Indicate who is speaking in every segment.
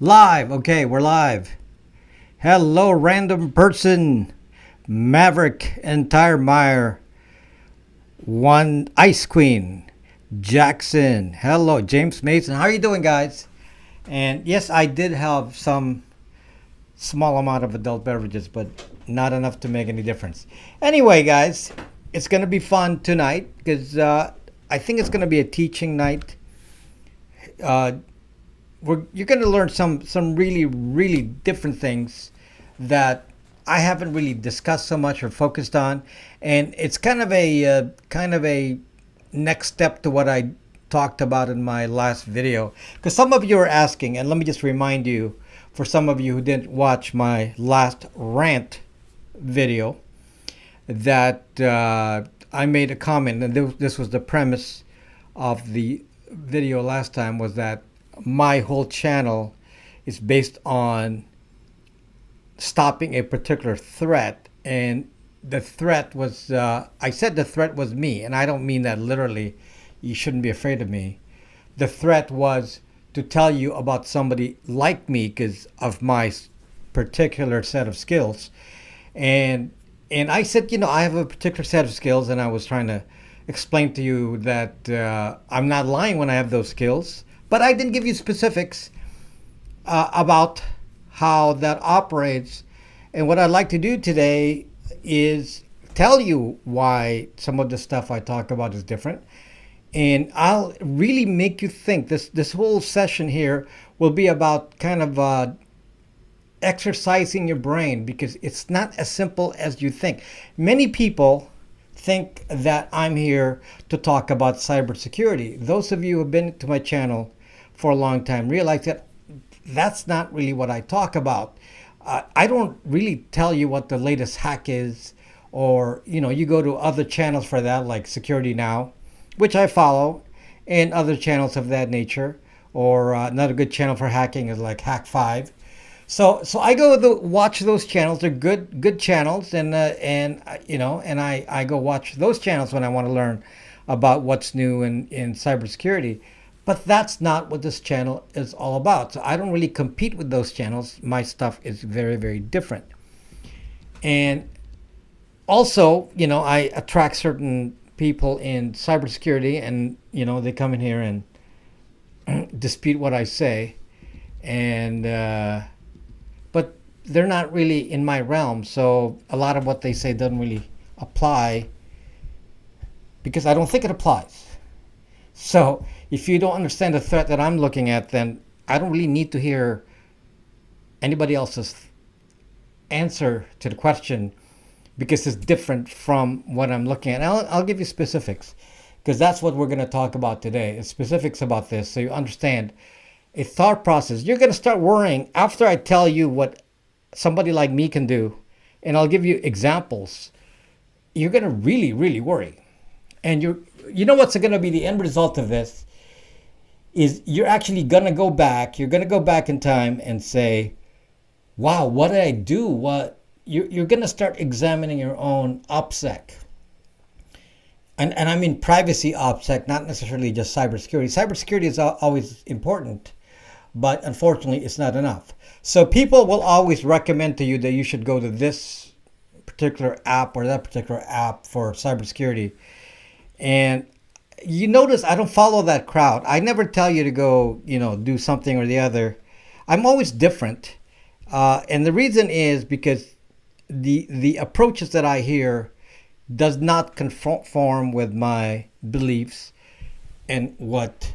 Speaker 1: Live. Okay, we're live. Hello, random person. Maverick and Tire Meyer. One Ice Queen. Jackson. Hello, James Mason. How are you doing, guys? And yes, I did have some small amount of adult beverages, but not enough to make any difference. Anyway, guys, it's going to be fun tonight because I think it's going to be a teaching night. You're going to learn some really different things that I haven't really discussed so much or focused on, and it's kind of a next step to what I talked about in my last video. Because some of you are asking, and let me just remind you, for some of you who didn't watch my last rant video, that I made a comment, and this was the premise of the video last time, was that my whole channel is based on stopping a particular threat. And the threat was, I said the threat was me, and I don't mean that literally. You shouldn't be afraid of me. The threat was to tell you about somebody like me because of my particular set of skills. And I said, I have a particular set of skills, and I was trying to explain to you that I'm not lying when I have those skills. But I didn't give you specifics about how that operates. And what I'd like to do today is tell you why some of the stuff I talk about is different. And I'll really make you think. This whole session here will be about kind of exercising your brain, because it's not as simple as you think. Many people think that I'm here to talk about cybersecurity. Those of you who have been to my channel for a long time realize that that's not really what I talk about. I don't really tell you what the latest hack is, or you go to other channels for that, like Security Now, which I follow, and other channels of that nature. Or another good channel for hacking is like Hack 5. So I go watch those channels. They're good channels, and I go watch those channels when I want to learn about what's new in cybersecurity. But that's not what this channel is all about. So I don't really compete with those channels. My stuff is very different. And also, I attract certain people in cybersecurity, and they come in here and dispute what I say, and but they're not really in my realm. So a lot of what they say doesn't really apply, because I don't think it applies. So if you don't understand the threat that I'm looking at, then I don't really need to hear anybody else's answer to the question, because it's different from what I'm looking at. I'll give you specifics, because that's what we're going to talk about today. It's specifics about this, so you understand a thought process. You're going to start worrying after I tell you what somebody like me can do, and I'll give you examples. You're going to really worry. And you know what's going to be the end result of this is you're actually going to go back. You're going to go back in time and say, wow, what did I do? You're going to start examining your own OPSEC. And I mean privacy OPSEC, not necessarily just cybersecurity. Cybersecurity is always important, but unfortunately it's not enough. So people will always recommend to you that you should go to this particular app or that particular app for cybersecurity. And you notice I don't follow that crowd. I never tell you to go, do something or the other. I'm always different. And the reason is because the approaches that I hear does not conform with my beliefs and what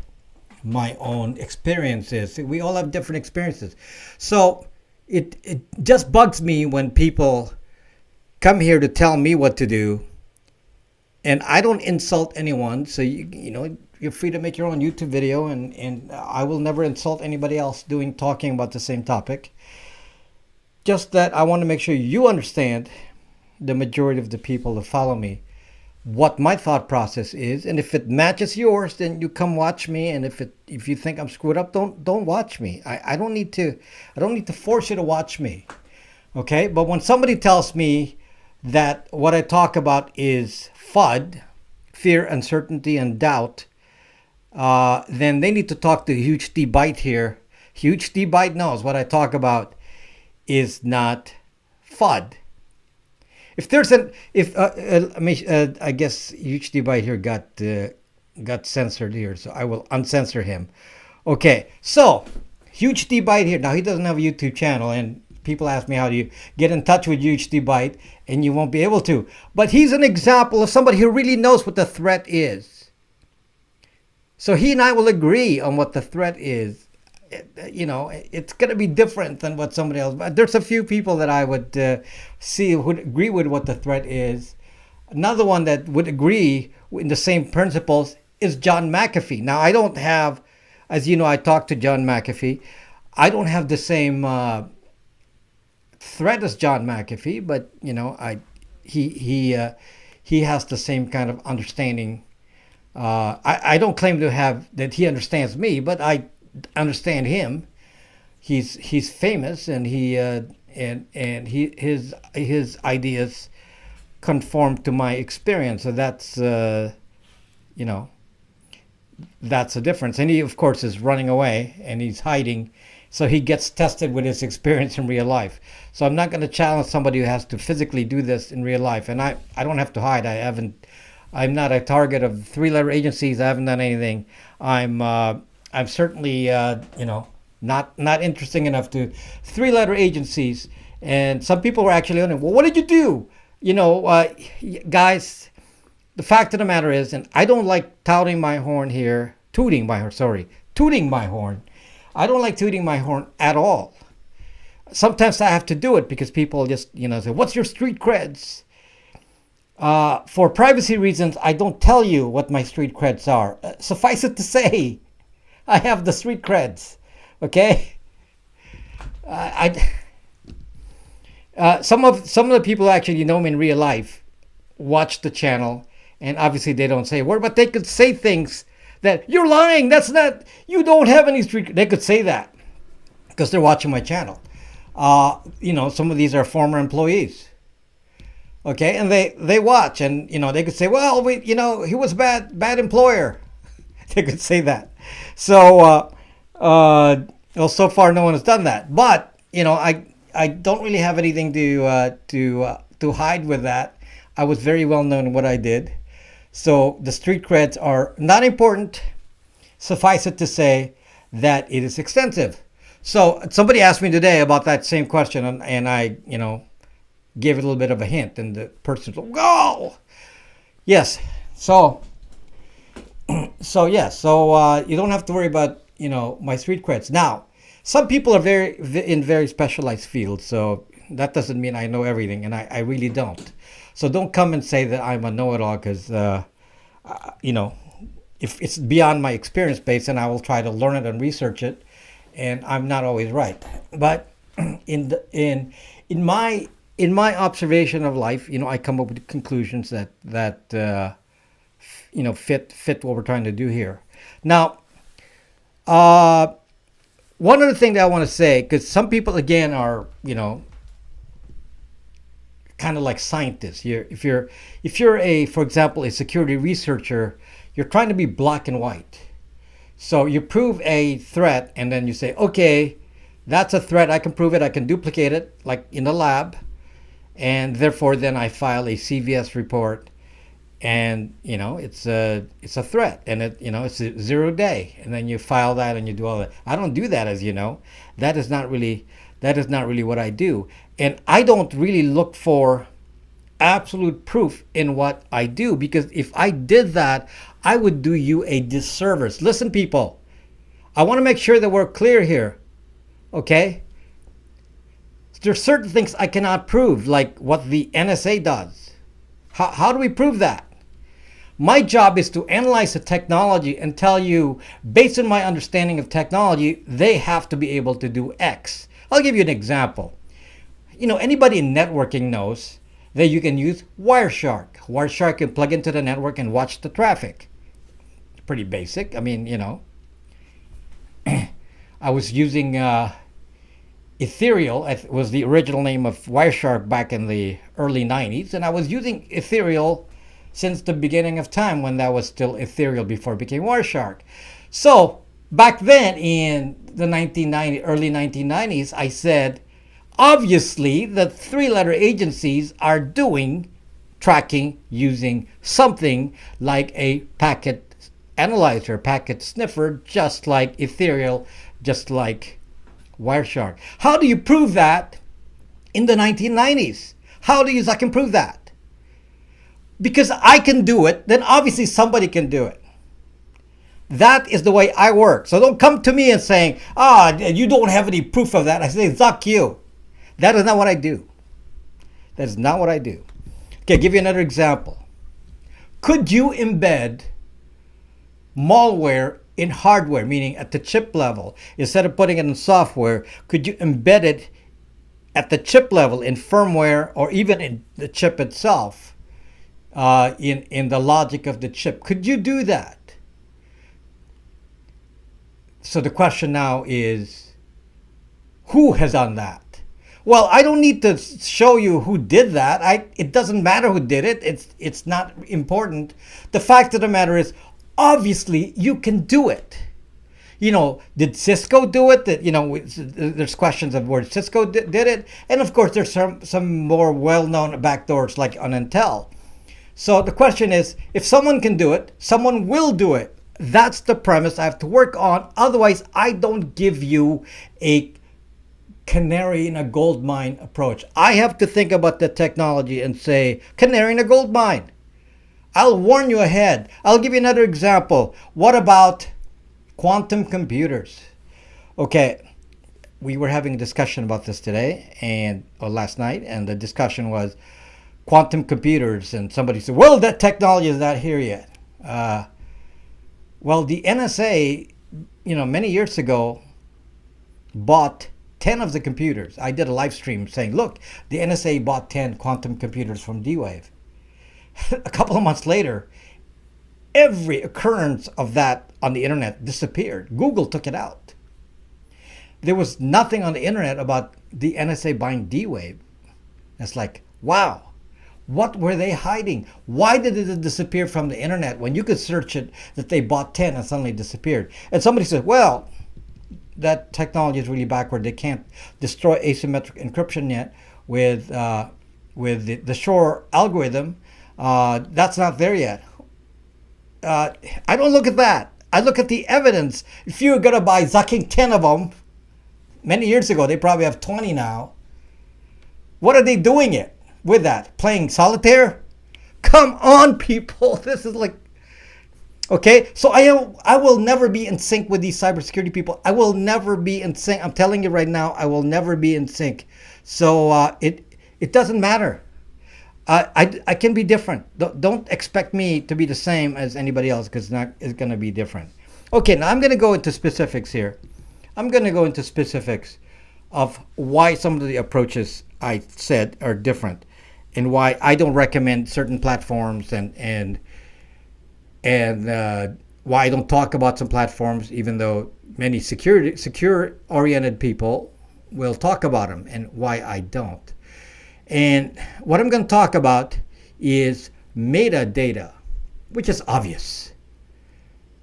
Speaker 1: my own experience is. We all have different experiences. So it just bugs me when people come here to tell me what to do. And I don't insult anyone, so you're free to make your own YouTube video, and I will never insult anybody else talking about the same topic. Just that I want to make sure you understand, the majority of the people that follow me, what my thought process is, and if it matches yours, then you come watch me. And if you think I'm screwed up, don't watch me. I don't need to force you to watch me, okay? But when somebody tells me that what I talk about is FUD, fear, uncertainty, and doubt, then they need to talk to Huge D Byte here. Huge D Byte knows what I talk about is not FUD. If there's an if I guess Huge D Byte here got censored here, so I will uncensor him. Okay, so Huge D Byte here. Now he doesn't have a YouTube channel, and people ask me how do you get in touch with Huge D Byte, and you won't be able to. But he's an example of somebody who really knows what the threat is. So he and I will agree on what the threat is. It's going to be different than what somebody else. But there's a few people that I would see would agree with what the threat is. Another one that would agree in the same principles is John McAfee. Now, I don't have, as you know, I talked to John McAfee. I don't have the same threat as John McAfee, but he has the same kind of understanding. I don't claim to have that he understands me, but I understand him. He's famous, and his ideas conform to my experience. So that's that's a difference. And he, of course, is running away and he's hiding. So he gets tested with his experience in real life. So I'm not going to challenge somebody who has to physically do this in real life. And I don't have to hide. I'm not a target of 3-letter agencies. I haven't done anything. I'm certainly, not interesting enough to 3-letter agencies. And some people were actually wondering, well, what did you do? Guys, the fact of the matter is, and I don't like tooting my horn. I don't like tooting my horn at all. Sometimes I have to do it because people just, say, what's your street creds? For privacy reasons, I don't tell you what my street creds are. Suffice it to say, I have the street creds. Okay? Some of the people who actually know me in real life watch the channel, and obviously they don't say a word, but they could say things that you're lying. That's not. You don't have any street. They could say that because they're watching my channel. Some of these are former employees. Okay, and they watch, and they could say, well, he was bad employer. They could say that. So, so far no one has done that. But I don't really have anything to hide with that. I was very well known in what I did. So the street creds are not important. Suffice it to say that it is extensive. So somebody asked me today about that same question, and I, gave it a little bit of a hint, and the person said, "Go, yes." So you don't have to worry about my street creds. Now, some people are in very specialized fields, so that doesn't mean I know everything, and I really don't. So don't come and say that I'm a know-it-all, because if it's beyond my experience base, then I will try to learn it and research it, and I'm not always right. But in my observation of life, I come up with conclusions that fit what we're trying to do here. Now, one other thing that I want to say, because some people again are kind of like scientists. If you're for example, a security researcher, you're trying to be black and white. So you prove a threat, and then you say, okay, that's a threat. I can prove it. I can duplicate it, like in the lab, and therefore then I file a CVS report, and it's a threat, and it's a 0 day, and then you file that and you do all that. I don't do that, as you know. That is not really what I do. And I don't really look for absolute proof in what I do, because if I did that, I would do you a disservice. Listen, people, I want to make sure that we're clear here. Okay? There's certain things I cannot prove, like what the NSA does. How do we prove that? My job is to analyze the technology and tell you, based on my understanding of technology, they have to be able to do X. I'll give you an example. Anybody in networking knows that you can use Wireshark. Wireshark can plug into the network and watch the traffic. Pretty basic. I mean, I was using Ethereal. It was the original name of Wireshark back in the early 90s. And I was using Ethereal since the beginning of time, when that was still Ethereal before it became Wireshark. So Back then in the early 1990s, I said, obviously, the three-letter agencies are doing tracking using something like a packet analyzer, packet sniffer, just like Ethereal, just like Wireshark. How do you prove that in the 1990s? How do you I can prove that? Because I can do it, then obviously somebody can do it. That is the way I work. So don't come to me and saying, you don't have any proof of that. I say, zuck you. That is not what I do. That is not what I do. Okay, I'll give you another example. Could you embed malware in hardware, meaning at the chip level? Instead of putting it in software, could you embed it at the chip level in firmware or even in the chip itself, in the logic of the chip? Could you do that? So the question now is, who has done that? Well, I don't need to show you who did that. It doesn't matter who did it. It's not important. The fact of the matter is, obviously, you can do it. Did Cisco do it? There's questions of where Cisco did it. And of course, there's some more well-known backdoors like on Intel. So the question is, if someone can do it, someone will do it. That's the premise I have to work on. Otherwise, I don't give you a canary in a gold mine approach. I have to think about the technology and say, canary in a gold mine. I'll warn you ahead. I'll give you another example. What about quantum computers? Okay, we were having a discussion about this today or last night, and the discussion was quantum computers, and somebody said, well, that technology is not here yet. Well, the NSA, many years ago, bought 10 of the computers. I did a live stream saying, look, the NSA bought 10 quantum computers from D-Wave. A couple of months later, every occurrence of that on the internet disappeared. Google took it out. There was nothing on the internet about the NSA buying D-Wave. It's like, wow. What were they hiding? Why did it disappear from the internet when you could search it that they bought 10 and suddenly disappeared? And somebody said, well, that technology is really backward. They can't destroy asymmetric encryption yet with the Shor algorithm. That's not there yet. I don't look at that. I look at the evidence. If you're going to buy zucking 10 of them, many years ago, they probably have 20 now. What are they doing it? With that, playing solitaire? Come on, people. This is like, okay. So I will never be in sync with these cybersecurity people. I will never be in sync. I'm telling you right now, I will never be in sync. So it doesn't matter. I can be different. Don't expect me to be the same as anybody else, because it's going to be different. Okay, now I'm going to go into specifics here. I'm going to go into specifics of why some of the approaches I said are different, and why I don't recommend certain platforms, and why I don't talk about some platforms, even though many secure-oriented people will talk about them, and why I don't. And what I'm going to talk about is metadata, which is obvious.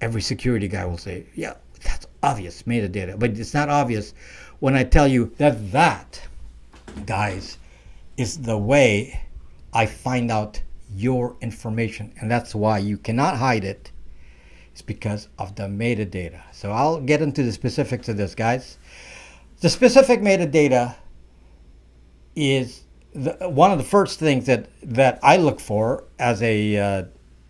Speaker 1: Every security guy will say, yeah, that's obvious, metadata. But it's not obvious when I tell you that, guys, is the way I find out your information. And that's why you cannot hide it. It's because of the metadata. So I'll get into the specifics of this, guys. The specific metadata is one of the first things that I look for as a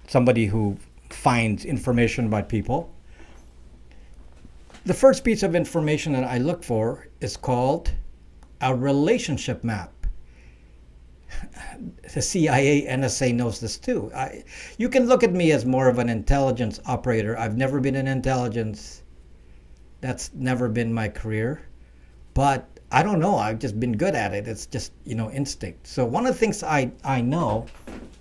Speaker 1: somebody who finds information about people. The first piece of information that I look for is called a relationship map. The CIA, NSA knows this too. You can look at me as more of an intelligence operator. I've never been in intelligence. That's never been my career. But I don't know. I've just been good at it. It's just, instinct. So one of the things I know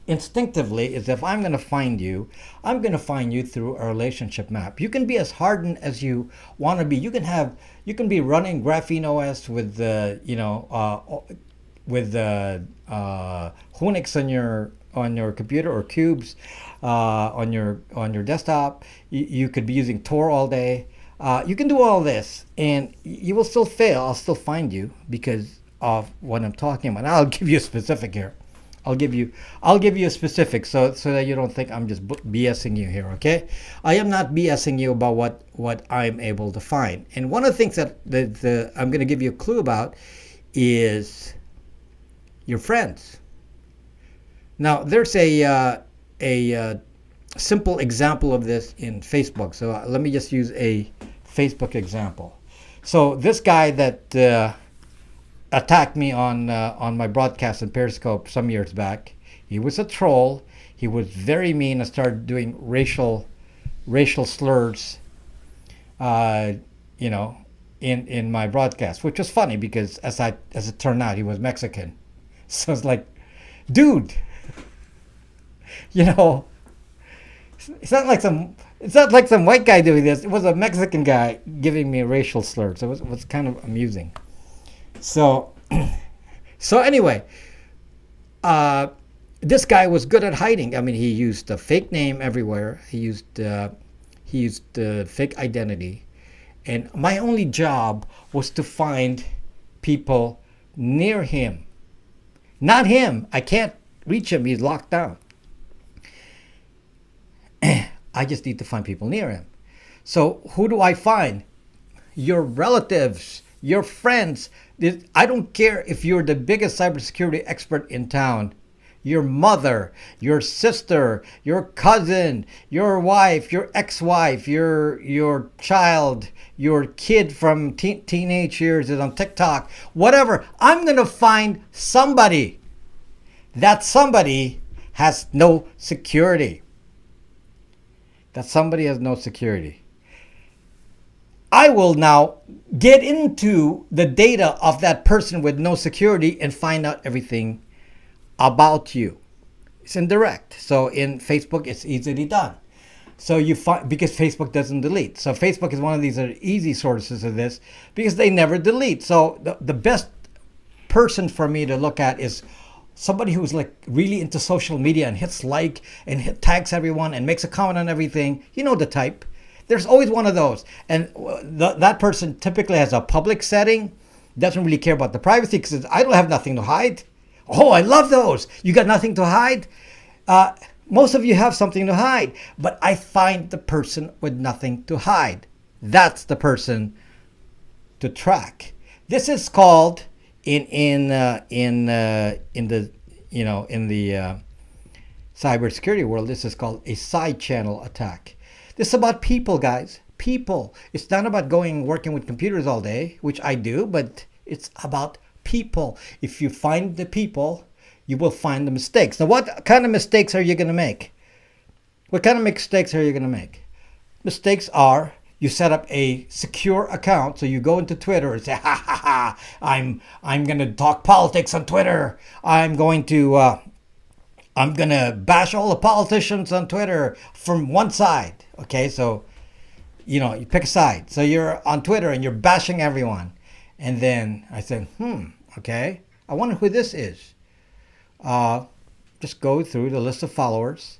Speaker 1: instinctively is if I'm going to find you, I'm going to find you through a relationship map. You can be as hardened as you want to be. You can be running Graphene OS with Unix on your computer, or Cubes on your desktop. You could be using Tor all day. You can do all this, and you will still fail. I'll still find you because of what I'm talking about. I'll give you a specific here. I'll give you a specific so that you don't think I'm just BSing you here. Okay, I am not BSing you about what I'm able to find. And one of the things that I'm going to give you a clue about is your friends. Now, there's a simple example of this in Facebook. So let me just use a Facebook example. So this guy that attacked me on my broadcast in Periscope some years back, he was a troll. He was very mean. I started doing racial slurs, in my broadcast, which was funny because as it turned out, he was Mexican. So it's like, dude, it's not like some white guy doing this. It was a Mexican guy giving me racial slurs. So it was kind of amusing. So anyway, this guy was good at hiding. I mean, he used a fake name everywhere. He used fake identity, and my only job was to find people near him. Not him. I can't reach him. He's locked down. I just need to find people near him. So who do I find? Your relatives, your friends. I don't care if you're the biggest cybersecurity expert in town. Your mother, your sister, your cousin, your wife, your ex-wife, your child, your kid from teenage years is on TikTok, whatever. I'm going to find somebody. That somebody has no security. I will now get into the data of that person with no security and find out everything about you. It's indirect. So in Facebook, it's easily done. So you find, because Facebook doesn't delete. So Facebook is one of these easy sources of this because they never delete. So the best person for me to look at is somebody who's like really into social media and hits like and tags everyone and makes a comment on everything. You know the type. There's always one of those. And that person typically has a public setting, doesn't really care about the privacy because I don't have nothing to hide. Oh, I love those. You got nothing to hide? Most of you have something to hide, but I find the person with nothing to hide. That's the person to track. This is called in the cybersecurity world. This is called a side channel attack. This is about people, guys. People. It's not about working with computers all day, which I do, but it's about people. If you find the people, you will find the mistakes. Now, what kind of mistakes are you going to make? Mistakes are you set up a secure account. So you go into Twitter and say, ha ha ha, I'm going to talk politics on Twitter. I'm going to bash all the politicians on Twitter from one side. Okay, so you pick a side. So you're on Twitter and you're bashing everyone. And then I said, okay, I wonder who this is. Just go through the list of followers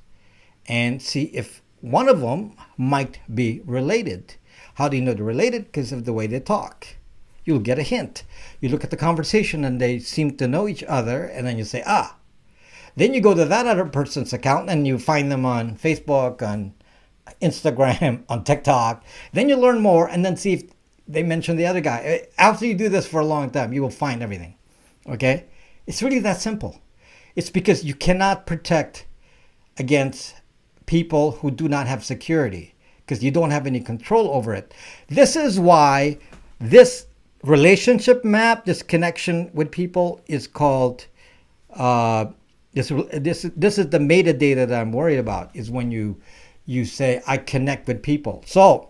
Speaker 1: and see if one of them might be related. How do you know they're related? Because of the way they talk. You'll get a hint. You look at the conversation and they seem to know each other, and then you say, Then you go to that other person's account and you find them on Facebook, on Instagram, on TikTok. Then you learn more and then see if they mention the other guy. After you do this for a long time, you will find everything. Okay? It's really that simple. It's because you cannot protect against people who do not have security because you don't have any control over it. This is why this relationship map, this connection with people is called, this is the metadata that I'm worried about, is when you say, I connect with people. So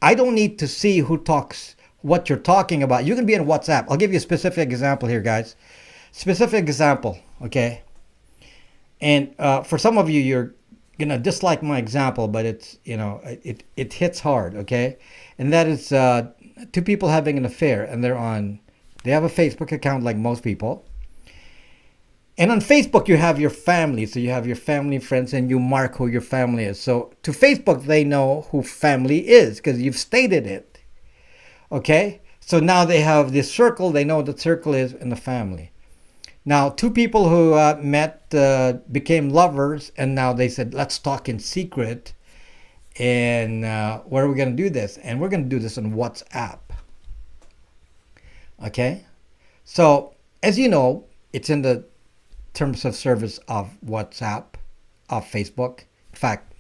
Speaker 1: I don't need to see who talks, what you're talking about. You can be in WhatsApp. I'll give you a specific example here, guys. Specific example, okay? And for some of you, you're gonna dislike my example, but it's, it hits hard, okay? And that is two people having an affair, and they have a Facebook account like most people. And on Facebook, you have your family. So you have your family friends and you mark who your family is. So to Facebook, they know who family is because you've stated it. Okay? So now they have this circle. They know what the circle is in the family. Now, two people who met became lovers, and now they said, let's talk in secret. And where are we going to do this? And we're going to do this on WhatsApp. Okay? So, as you know, it's in the terms of service of WhatsApp, of Facebook. In fact,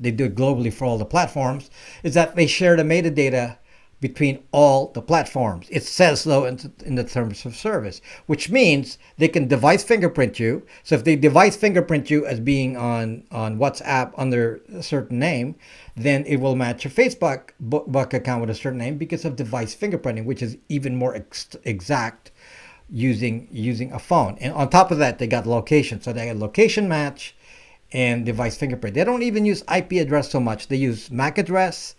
Speaker 1: they do it globally for all the platforms, is that they share the metadata between all the platforms. It says so in the terms of service, which means they can device fingerprint you. So if they device fingerprint you as being on WhatsApp under a certain name, then it will match your Facebook account with a certain name because of device fingerprinting, which is even more exact using a phone. And on top of that, they got location. So they got location match and device fingerprint. They don't even use IP address so much. They use MAC address.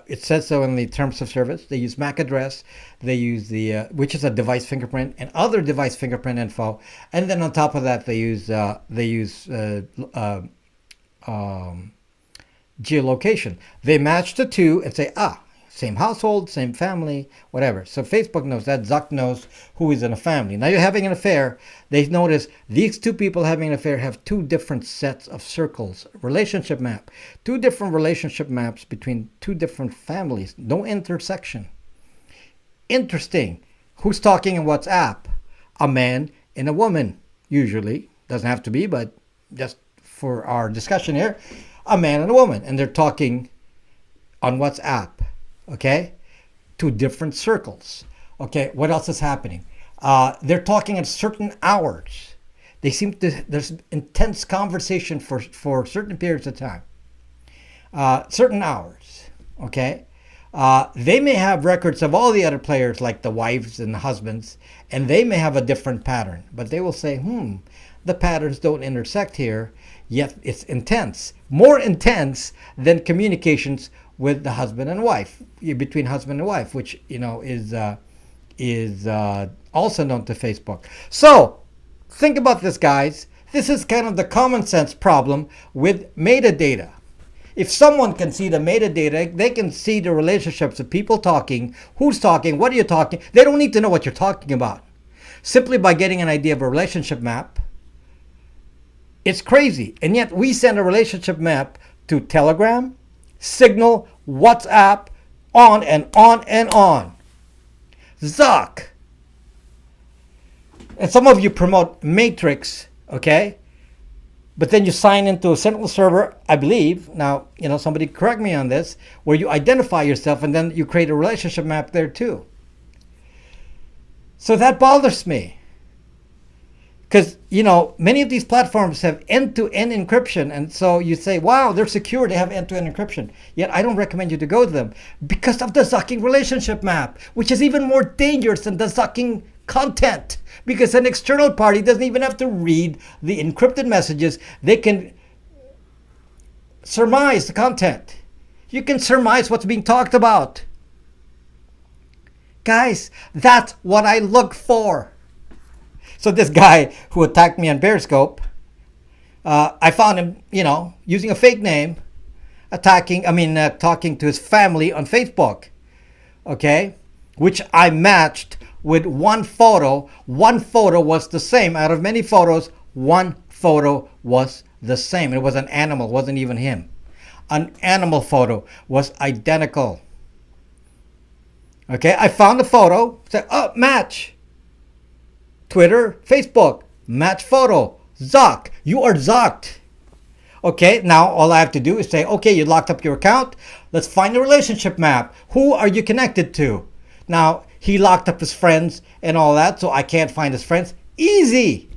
Speaker 1: It says so in the terms of service. They use MAC address. They use the which is a device fingerprint and other device fingerprint info. And then on top of that, they use geolocation. They match the two and say, same household, same family, whatever. So Facebook knows that. Zuck knows who is in a family. Now you're having an affair. They notice these two people having an affair have two different sets of circles. Relationship map. Two different relationship maps between two different families. No intersection. Interesting. Who's talking in WhatsApp? A man and a woman, usually. Doesn't have to be, but just for our discussion here. A man and a woman. And they're talking on WhatsApp. Okay, two different circles. Okay, what else is happening? They're talking at certain hours. They seem to, there's intense conversation for certain periods of time. Certain hours. Okay, they may have records of all the other players, like the wives and the husbands, and they may have a different pattern. But they will say, the patterns don't intersect here. Yet it's intense, more intense than communications with the husband and wife, between husband and wife, which is also known to Facebook. So think about this, guys. This is kind of the common sense problem with metadata. If someone can see the metadata, they can see the relationships of people talking, who's talking, what are you talking. They don't need to know what you're talking about. Simply by getting an idea of a relationship map, it's crazy. And yet we send a relationship map to Telegram, Signal, WhatsApp, on and on and on. Zuck. And some of you promote Matrix, okay? But then you sign into a central server, I believe. Now, somebody correct me on this, where you identify yourself and then you create a relationship map there too. So that bothers me. Because, many of these platforms have end-to-end encryption. And so you say, wow, they're secure. They have end-to-end encryption. Yet I don't recommend you to go to them because of the zucking relationship map, which is even more dangerous than the zucking content. Because an external party doesn't even have to read the encrypted messages. They can surmise the content. You can surmise what's being talked about. Guys, that's what I look for. So this guy who attacked me on Periscope, I found him, using a fake name, talking to his family on Facebook, okay, which I matched with one photo. One photo was the same. Out of many photos, one photo was the same. It was an animal, wasn't even him. An animal photo was identical. Okay, I found the photo, said, match. Twitter, Facebook, match photo, Zuck. You are zucked. Okay, now all I have to do is say, okay, you locked up your account. Let's find the relationship map. Who are you connected to? Now, he locked up his friends and all that, so I can't find his friends. Easy.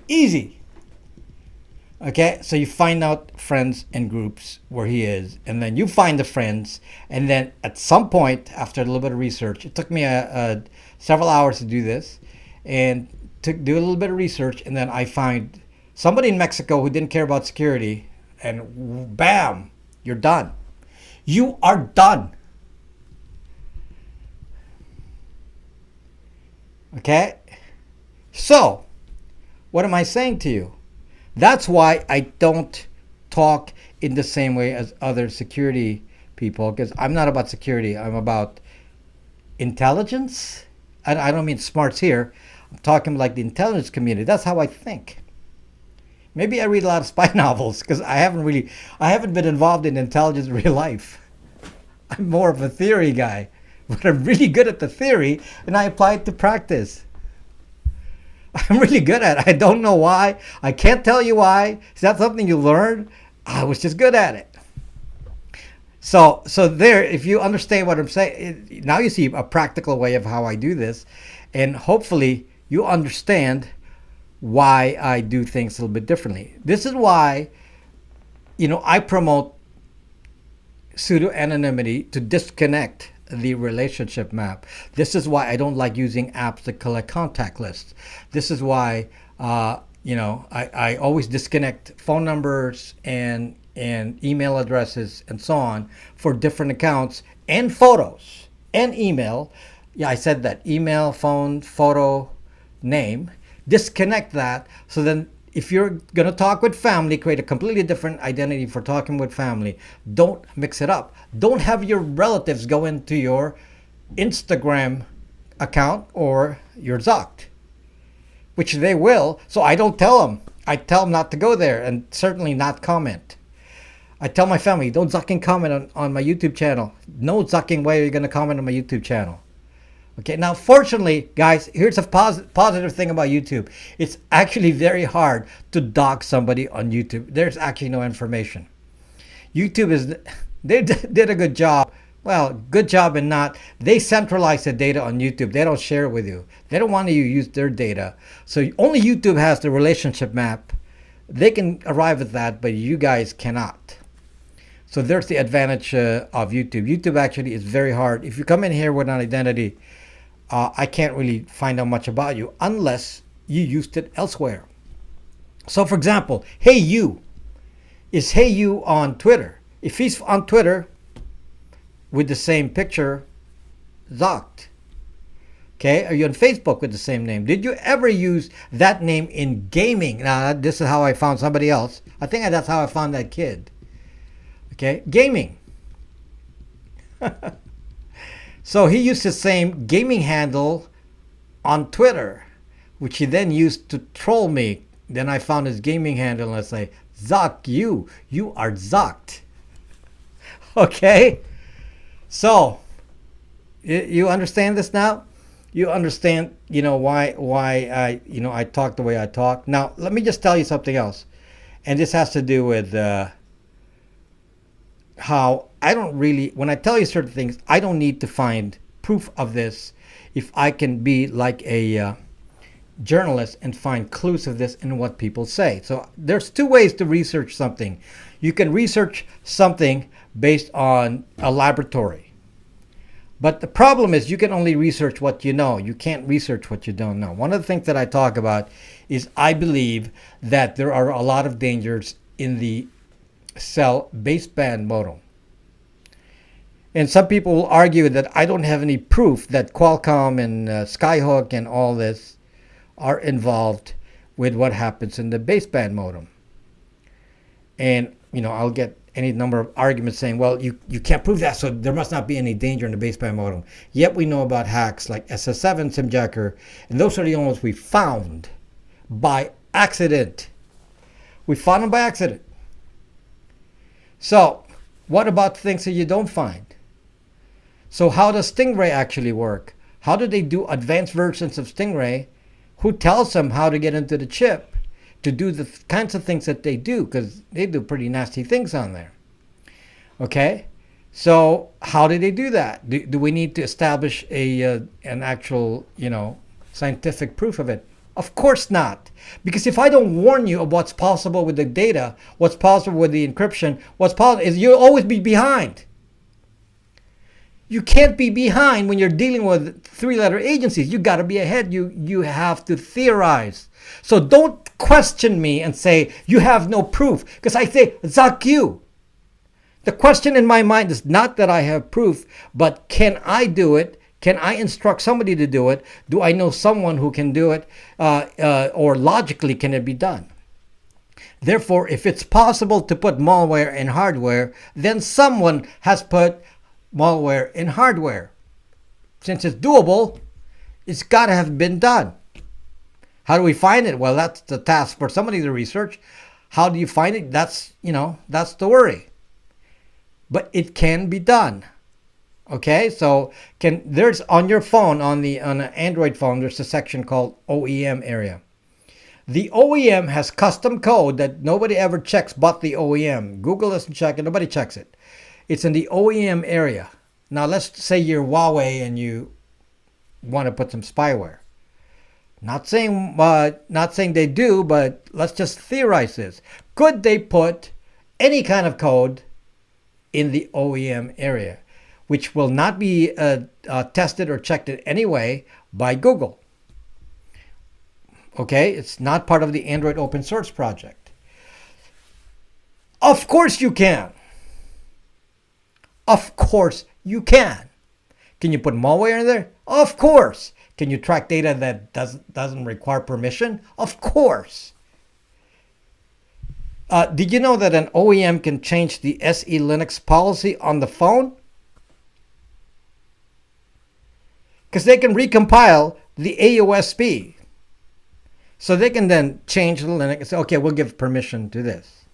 Speaker 1: Easy. Okay, so you find out friends and groups where he is, and then you find the friends, and then at some point, after a little bit of research, it took me several hours to do this, and to do a little bit of research, and then I find somebody in Mexico who didn't care about security, and bam, you're done. You are done. Okay? So, what am I saying to you? That's why I don't talk in the same way as other security people, because I'm not about security. I'm about intelligence. I don't mean smarts here. I'm talking like the intelligence community. That's how I think. Maybe I read a lot of spy novels because I haven't been involved in intelligence in real life. I'm more of a theory guy, but I'm really good at the theory and I apply it to practice. I'm really good at it. I don't know why. I can't tell you why. Is that something you learn? I was just good at it. So there, if you understand what I'm saying, now you see a practical way of how I do this, and hopefully you understand why I do things a little bit differently. This is why, I promote pseudo-anonymity to disconnect the relationship map. This is why I don't like using apps that collect contact lists. This is why, I always disconnect phone numbers and email addresses and so on for different accounts and photos and email. Yeah, I said that. Email, phone, photo, name. Disconnect that, so then if you're going to talk with family, create a completely different identity for talking with family. Don't mix it up. Don't have your relatives go into your Instagram account or your Zucked, which they will. So I don't tell them. I tell them not to go there and certainly not comment. I tell my family, don't zucking comment on my YouTube channel. No zucking way are you going to comment on my YouTube channel. Okay, now fortunately, guys, here's a positive thing about YouTube. It's actually very hard to dox somebody on YouTube. There's actually no information. YouTube they did a good job. Well, good job and not. They centralize the data on YouTube. They don't share it with you. They don't want you to use their data. So only YouTube has the relationship map. They can arrive at that, but you guys cannot. So there's the advantage of YouTube. YouTube actually is very hard. If you come in here with an identity, I can't really find out much about you unless you used it elsewhere. So for example, Hey You is Hey You on Twitter. If he's on Twitter with the same picture, Zucked. Okay, are you on Facebook with the same name? Did you ever use that name in gaming? Now, this is how I found somebody else. I think that's how I found that kid. Okay, gaming. So he used the same gaming handle on Twitter, which he then used to troll me. Then I found his gaming handle and I say, Zuck, you are Zucked. Okay? So, you understand this now? You understand, why I talk the way I talk. Now, let me just tell you something else. And this has to do with how I don't really, when I tell you certain things, I don't need to find proof of this if I can be like a journalist and find clues of this in what people say. So there's two ways to research something. You can research something based on a laboratory. But the problem is you can only research what you know. You can't research what you don't know. One of the things that I talk about is I believe that there are a lot of dangers in the cell baseband modem. And some people will argue that I don't have any proof that Qualcomm and Skyhook and all this are involved with what happens in the baseband modem. And, I'll get any number of arguments saying, well, you can't prove that, so there must not be any danger in the baseband modem. Yet we know about hacks like SS7, SimJacker, and those are the only ones we found by accident. We found them by accident. So, what about things that you don't find? So how does Stingray actually work? How do they do advanced versions of Stingray? Who tells them how to get into the chip to do the kinds of things that they do? Because they do pretty nasty things on there. Okay? So how do they do that? Do we need to establish an actual, scientific proof of it? Of course not. Because if I don't warn you of what's possible with the data, what's possible with the encryption, what's possible is you'll always be behind. You can't be behind when you're dealing with three-letter agencies. You got to be ahead. You have to theorize. So don't question me and say you have no proof. Because I say, Zuck you. The question in my mind is not that I have proof, but can I do it? Can I instruct somebody to do it? Do I know someone who can do it? Or logically, can it be done? Therefore, if it's possible to put malware in hardware, then someone has put malware in hardware. Since it's doable, it's got to have been done. How do we find it? Well, that's the task for somebody to research. How do you find it? That's the worry. But it can be done. Okay, so there's on your phone, on an Android phone, there's a section called OEM area. The OEM has custom code that nobody ever checks but the OEM. Google doesn't check it, nobody checks it. It's in the OEM area. Now let's say you're Huawei and you want to put some spyware. Not saying they do, but let's just theorize this. Could they put any kind of code in the OEM area, which will not be tested or checked in any way by Google? Okay, it's not part of the Android open source project. Of course you can. Of course you can. Can you put malware in there? Of course. Can you track data that doesn't require permission? Of course. Did you know that an OEM can change the SE Linux policy on the phone? Because they can recompile the AOSP. So they can then change the Linux and say, okay, we'll give permission to this.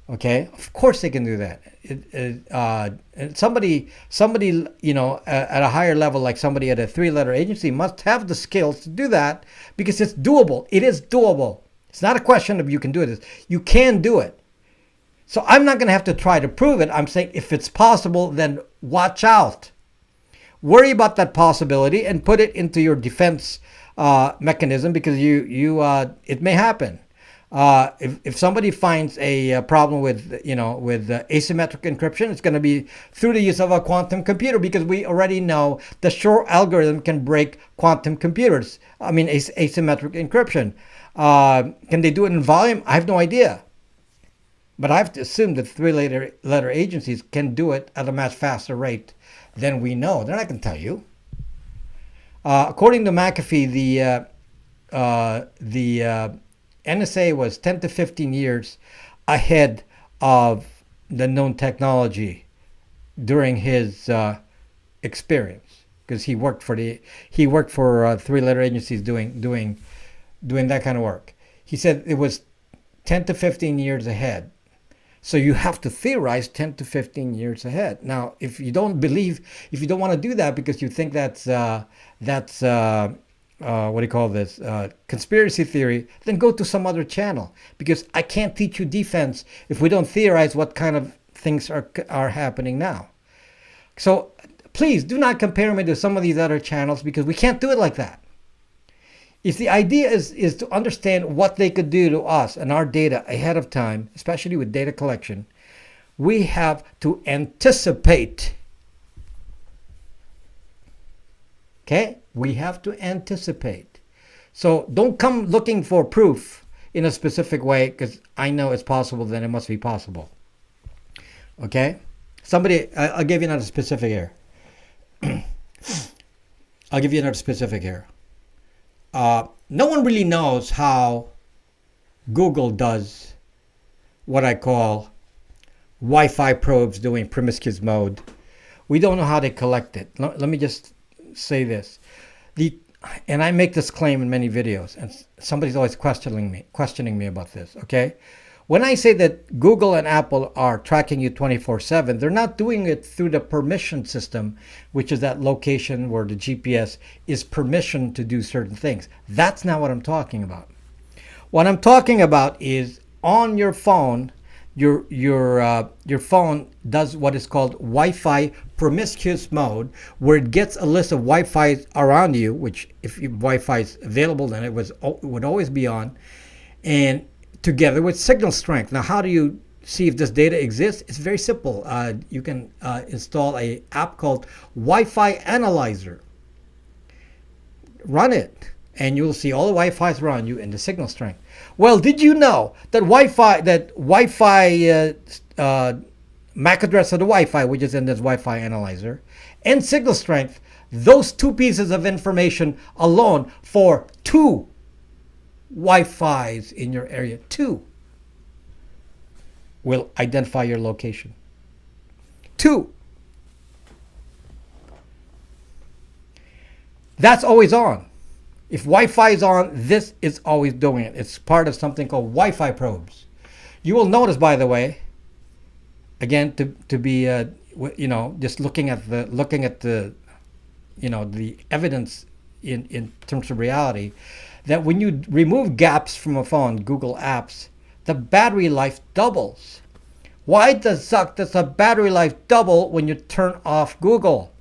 Speaker 1: Okay, of course they can do that. And somebody, at a higher level, like somebody at a 3-letter agency, must have the skills to do that because it's doable. It is doable. It's not a question of you can do it. You can do it. So I'm not going to have to try to prove it. I'm saying if it's possible, then watch out. Worry about that possibility and put it into your defense mechanism because it may happen. If somebody finds a problem with asymmetric encryption, it's going to be through the use of a quantum computer because we already know the Shor algorithm can break quantum computers. Asymmetric encryption. Can they do it in volume? I have no idea. But I have to assume that 3-letter agencies can do it at a much faster rate than we know. They're not going to tell you. According to McAfee, the NSA was 10 to 15 years ahead of the known technology during his experience because he worked for 3-letter agencies doing that kind of work. He said it was 10 to 15 years ahead. So you have to theorize 10 to 15 years ahead. Now, if you don't want to do that because you think that's conspiracy theory, then go to some other channel because I can't teach you defense if we don't theorize what kind of things are happening now. So please do not compare me to some of these other channels because we can't do it like that. If the idea is to understand what they could do to us and our data ahead of time, especially with data collection, we have to anticipate. Okay? We have to anticipate. So don't come looking for proof in a specific way because I know it's possible, then it must be possible. Okay? I'll give you another specific here. No one really knows how Google does what I call Wi-Fi probes doing promiscuous mode. We don't know how they collect it. Let me just say this. And I make this claim in many videos, and somebody's always questioning me about this, okay? When I say that Google and Apple are tracking you 24/7, they're not doing it through the permission system, which is that location where the GPS is permission to do certain things. That's not what I'm talking about. What I'm talking about is on your phone, your phone does what is called Wi-Fi promiscuous mode, where it gets a list of Wi-Fi around you, which if Wi-Fi is available, then it would always be on, and together with signal strength. Now, how do you see if this data exists? It's very simple. You can install an app called Wi-Fi Analyzer. Run it, and you'll see all the Wi-Fi's around you and the signal strength. Well, did you know that Wi-Fi MAC address of the Wi-Fi, which is in this Wi-Fi Analyzer, and signal strength, those two pieces of information alone for two Wi-Fis in your area, two, will identify your location. Two. That's always on. If Wi-Fi is on, this is always doing it. It's part of something called Wi-Fi probes. You will notice, by the way, again, to be just looking at the the evidence in terms of reality, that when you remove gaps from a phone, Google apps, the battery life doubles. Why does the battery life double when you turn off Google?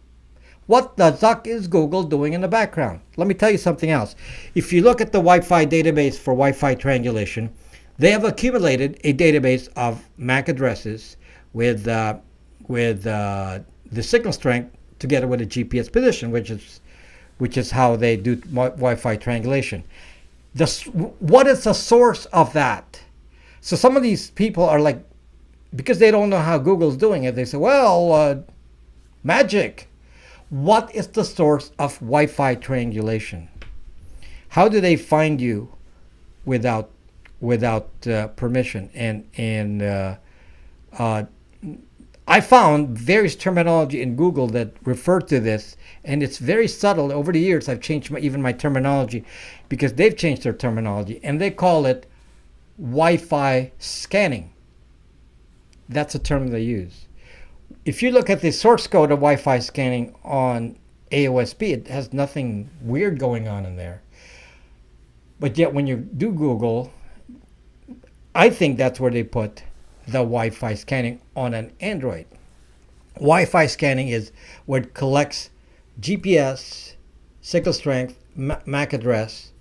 Speaker 1: What the zuck is Google doing in the background? Let me tell you something else. If you look at the Wi-Fi database for Wi-Fi triangulation, they have accumulated a database of MAC addresses with the signal strength together with a GPS position, which is how they do Wi-Fi triangulation. What is the source of that? So some of these people are like, because they don't know how Google's doing it, they say, well, magic. What is the source of Wi-Fi triangulation? How do they find you without permission? And I found various terminology in Google that refer to this, and it's very subtle. Over the years, I've changed even my terminology because they've changed their terminology, and they call it Wi-Fi scanning. That's a term they use. If you look at the source code of Wi-Fi scanning on AOSP, it has nothing weird going on in there. But yet when you do Google, I think that's where they put the Wi-Fi scanning on an Android. Wi-Fi scanning is where it collects GPS, signal strength, MAC address,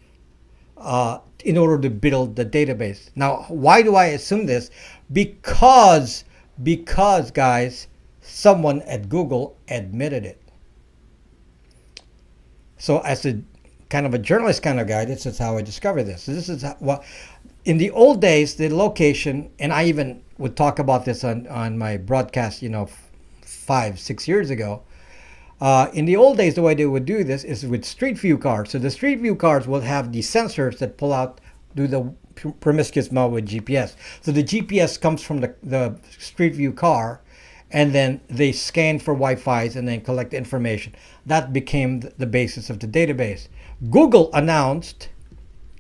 Speaker 1: in order to build the database. Now, why do I assume this? Because guys, someone at Google admitted it. So as a kind of a journalist kind of guy, this is how I discovered this. This is what in the old days, the location, and I even would talk about this on my broadcast, 5-6 years ago. In the old days, the way they would do this is with Street View cards. So the Street View cards will have the sensors that pull out, do the promiscuous mode with GPS. So the GPS comes from the Street View car, and then they scan for Wi-Fi's and then collect information. That became the basis of the database. Google announced,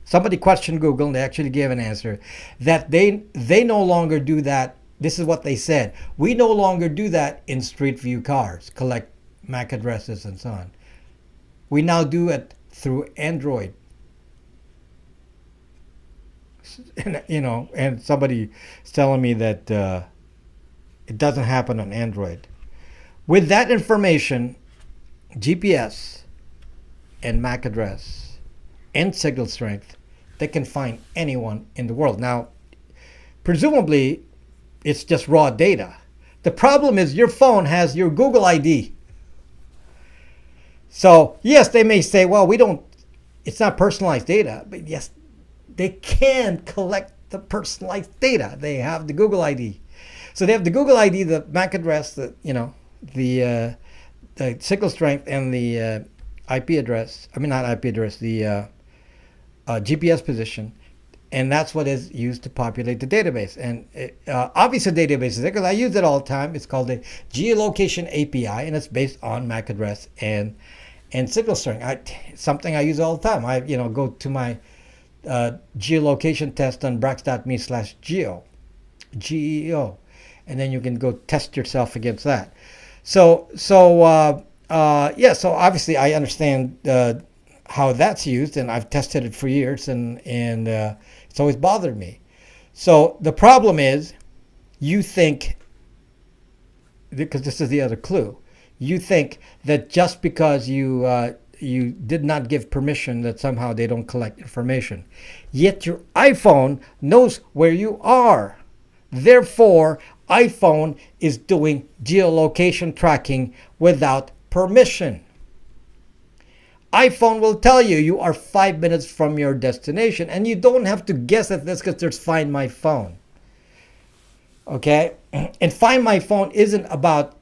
Speaker 1: somebody questioned Google, and they actually gave an answer, that they no longer do that. This is what they said. We no longer do that in Street View cars, collect MAC addresses and so on. We now do it through Android. And, and somebody is telling me that it doesn't happen on Android. With that information, GPS and MAC address and signal strength, they can find anyone in the world. Now, presumably, it's just raw data. The problem is your phone has your Google ID. So, yes, they may say, well, it's not personalized data, but yes, they can collect the personalized data. They have the Google ID. So they have the Google ID, the MAC address, the signal strength, and the IP address. I mean, not IP address, the GPS position. And that's what is used to populate the database. And obviously databases, because I use it all the time. It's called the geolocation API, and it's based on MAC address and signal strength. Something I use all the time. I go to my geolocation test on bracks.me/geo, GEO. And then you can go test yourself against that. So obviously I understand how that's used, and I've tested it for years, and it's always bothered me. So the problem is, you think, because this is the other clue, you think that just because you did not give permission, that somehow they don't collect information. Yet your iPhone knows where you are. Therefore, iPhone is doing geolocation tracking without permission. iPhone will tell you are 5 minutes from your destination, and you don't have to guess at this because there's Find My Phone. Okay? And Find My Phone isn't about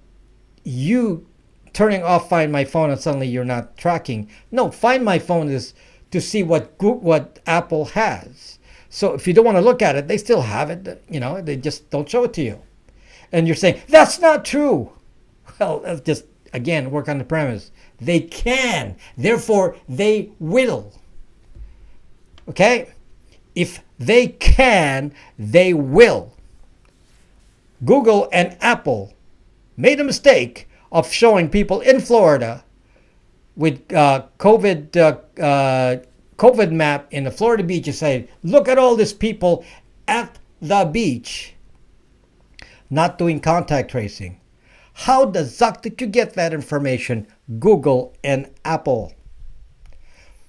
Speaker 1: you turning off Find My Phone and suddenly you're not tracking. No, Find My Phone is to see what Apple has. So if you don't want to look at it, they still have it. They just don't show it to you. And you're saying, that's not true. Well, that's just, again, work on the premise. They can. Therefore, they will. Okay? If they can, they will. Google and Apple made a mistake of showing people in Florida with COVID map in the Florida beach and say, look at all these people at the beach, not doing contact tracing. How the zuck did you get that information, Google and Apple?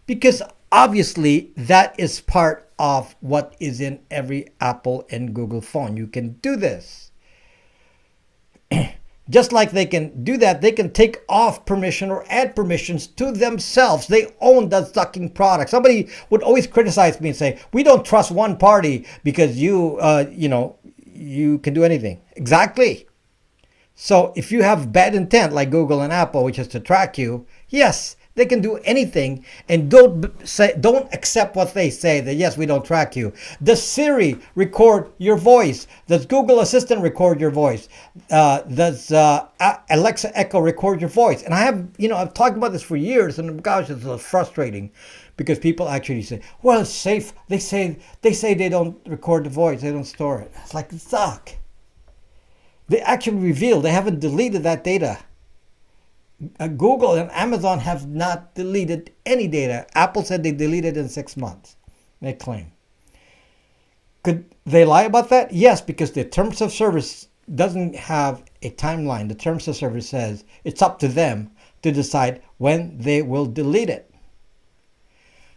Speaker 1: Because obviously that is part of what is in every Apple and Google phone. You can do this. Just like they can do that, they can take off permission or add permissions to themselves. They own the zucking product. Somebody would always criticize me and say, we don't trust one party because you can do anything. Exactly. So if you have bad intent like Google and Apple, which is to track you, yes, they can do anything, and don't accept what they say that yes, we don't track you. Does Siri record your voice? Does Google Assistant record your voice? Does Alexa Echo record your voice? And I've talked about this for years, and gosh, it's frustrating because people actually say, well, it's safe. They say they don't record the voice, they don't store it. It's like, suck. They actually reveal they haven't deleted that data. Google and Amazon have not deleted any data. Apple said they deleted in 6 months. They claim. Could they lie about that? Yes, because the terms of service doesn't have a timeline. The terms of service says it's up to them to decide when they will delete it.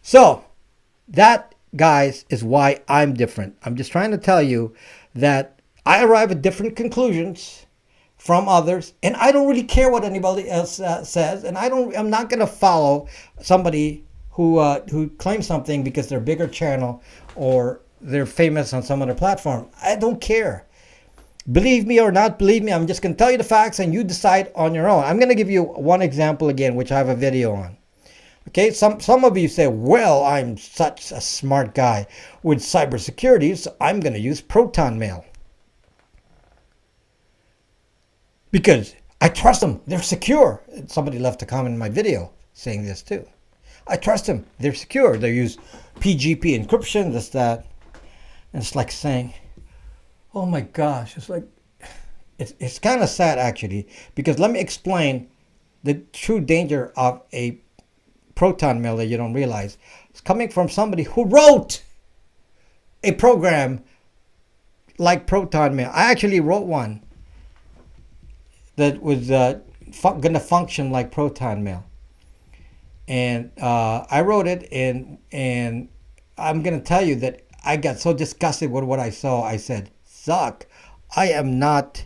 Speaker 1: So that, guys, is why I'm different. I'm just trying to tell you that I arrive at different conclusions from others, and I don't really care what anybody else says, and I'm not going to follow somebody who claims something because they're a bigger channel or they're famous on some other platform. I don't care. Believe me or not believe me, I'm just going to tell you the facts and you decide on your own. I'm going to give you one example again, which I have a video on. Okay, some of you say, well, I'm such a smart guy with cybersecurity, so I'm going to use Protonmail. Because I trust them, they're secure. Somebody left a comment in my video saying this too. I trust them, they're secure. They use PGP encryption, this, that. And it's like saying, oh my gosh, it's kind of sad actually, because let me explain the true danger of a Protonmail that you don't realize. It's coming from somebody who wrote a program like Protonmail. I actually wrote one that was going to function like Protonmail. And I wrote it, and I'm going to tell you that I got so disgusted with what I saw. I said, "Suck! I am not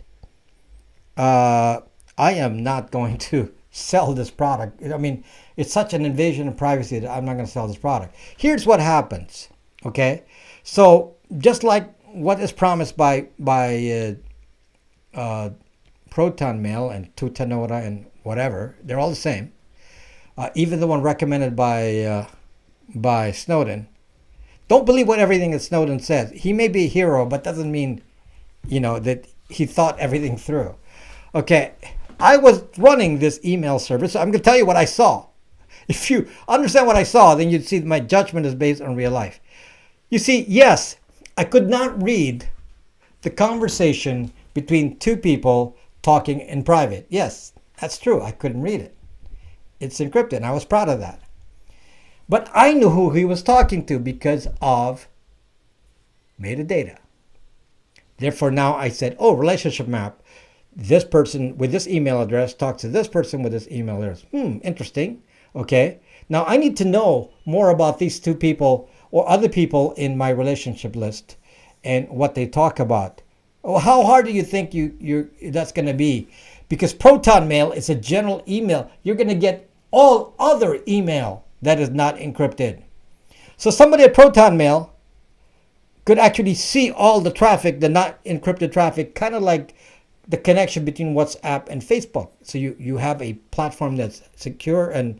Speaker 1: going to sell this product." I mean, it's such an invasion of privacy that I'm not going to sell this product. Here's what happens. Okay, so just like what is promised by Protonmail and Tutanota and whatever, they're all the same. Even the one recommended by Snowden. Don't believe what everything that Snowden says. He may be a hero, but doesn't mean, that he thought everything through. Okay, I was running this email service, so I'm going to tell you what I saw. If you understand what I saw, then you'd see my judgment is based on real life. You see, yes, I could not read the conversation between two people talking in private. Yes, that's true. I couldn't read it. It's encrypted, and I was proud of that. But I knew who he was talking to because of metadata. Therefore, now I said, oh, relationship map. This person with this email address talks to this person with this email address. Interesting. Okay. Now I need to know more about these two people or other people in my relationship list and what they talk about. Well, how hard do you think that's going to be? Because Protonmail is a general email. You're going to get all other email that is not encrypted. So somebody at Protonmail could actually see all the traffic, the not encrypted traffic, kind of like the connection between WhatsApp and Facebook. So you have a platform that's secure and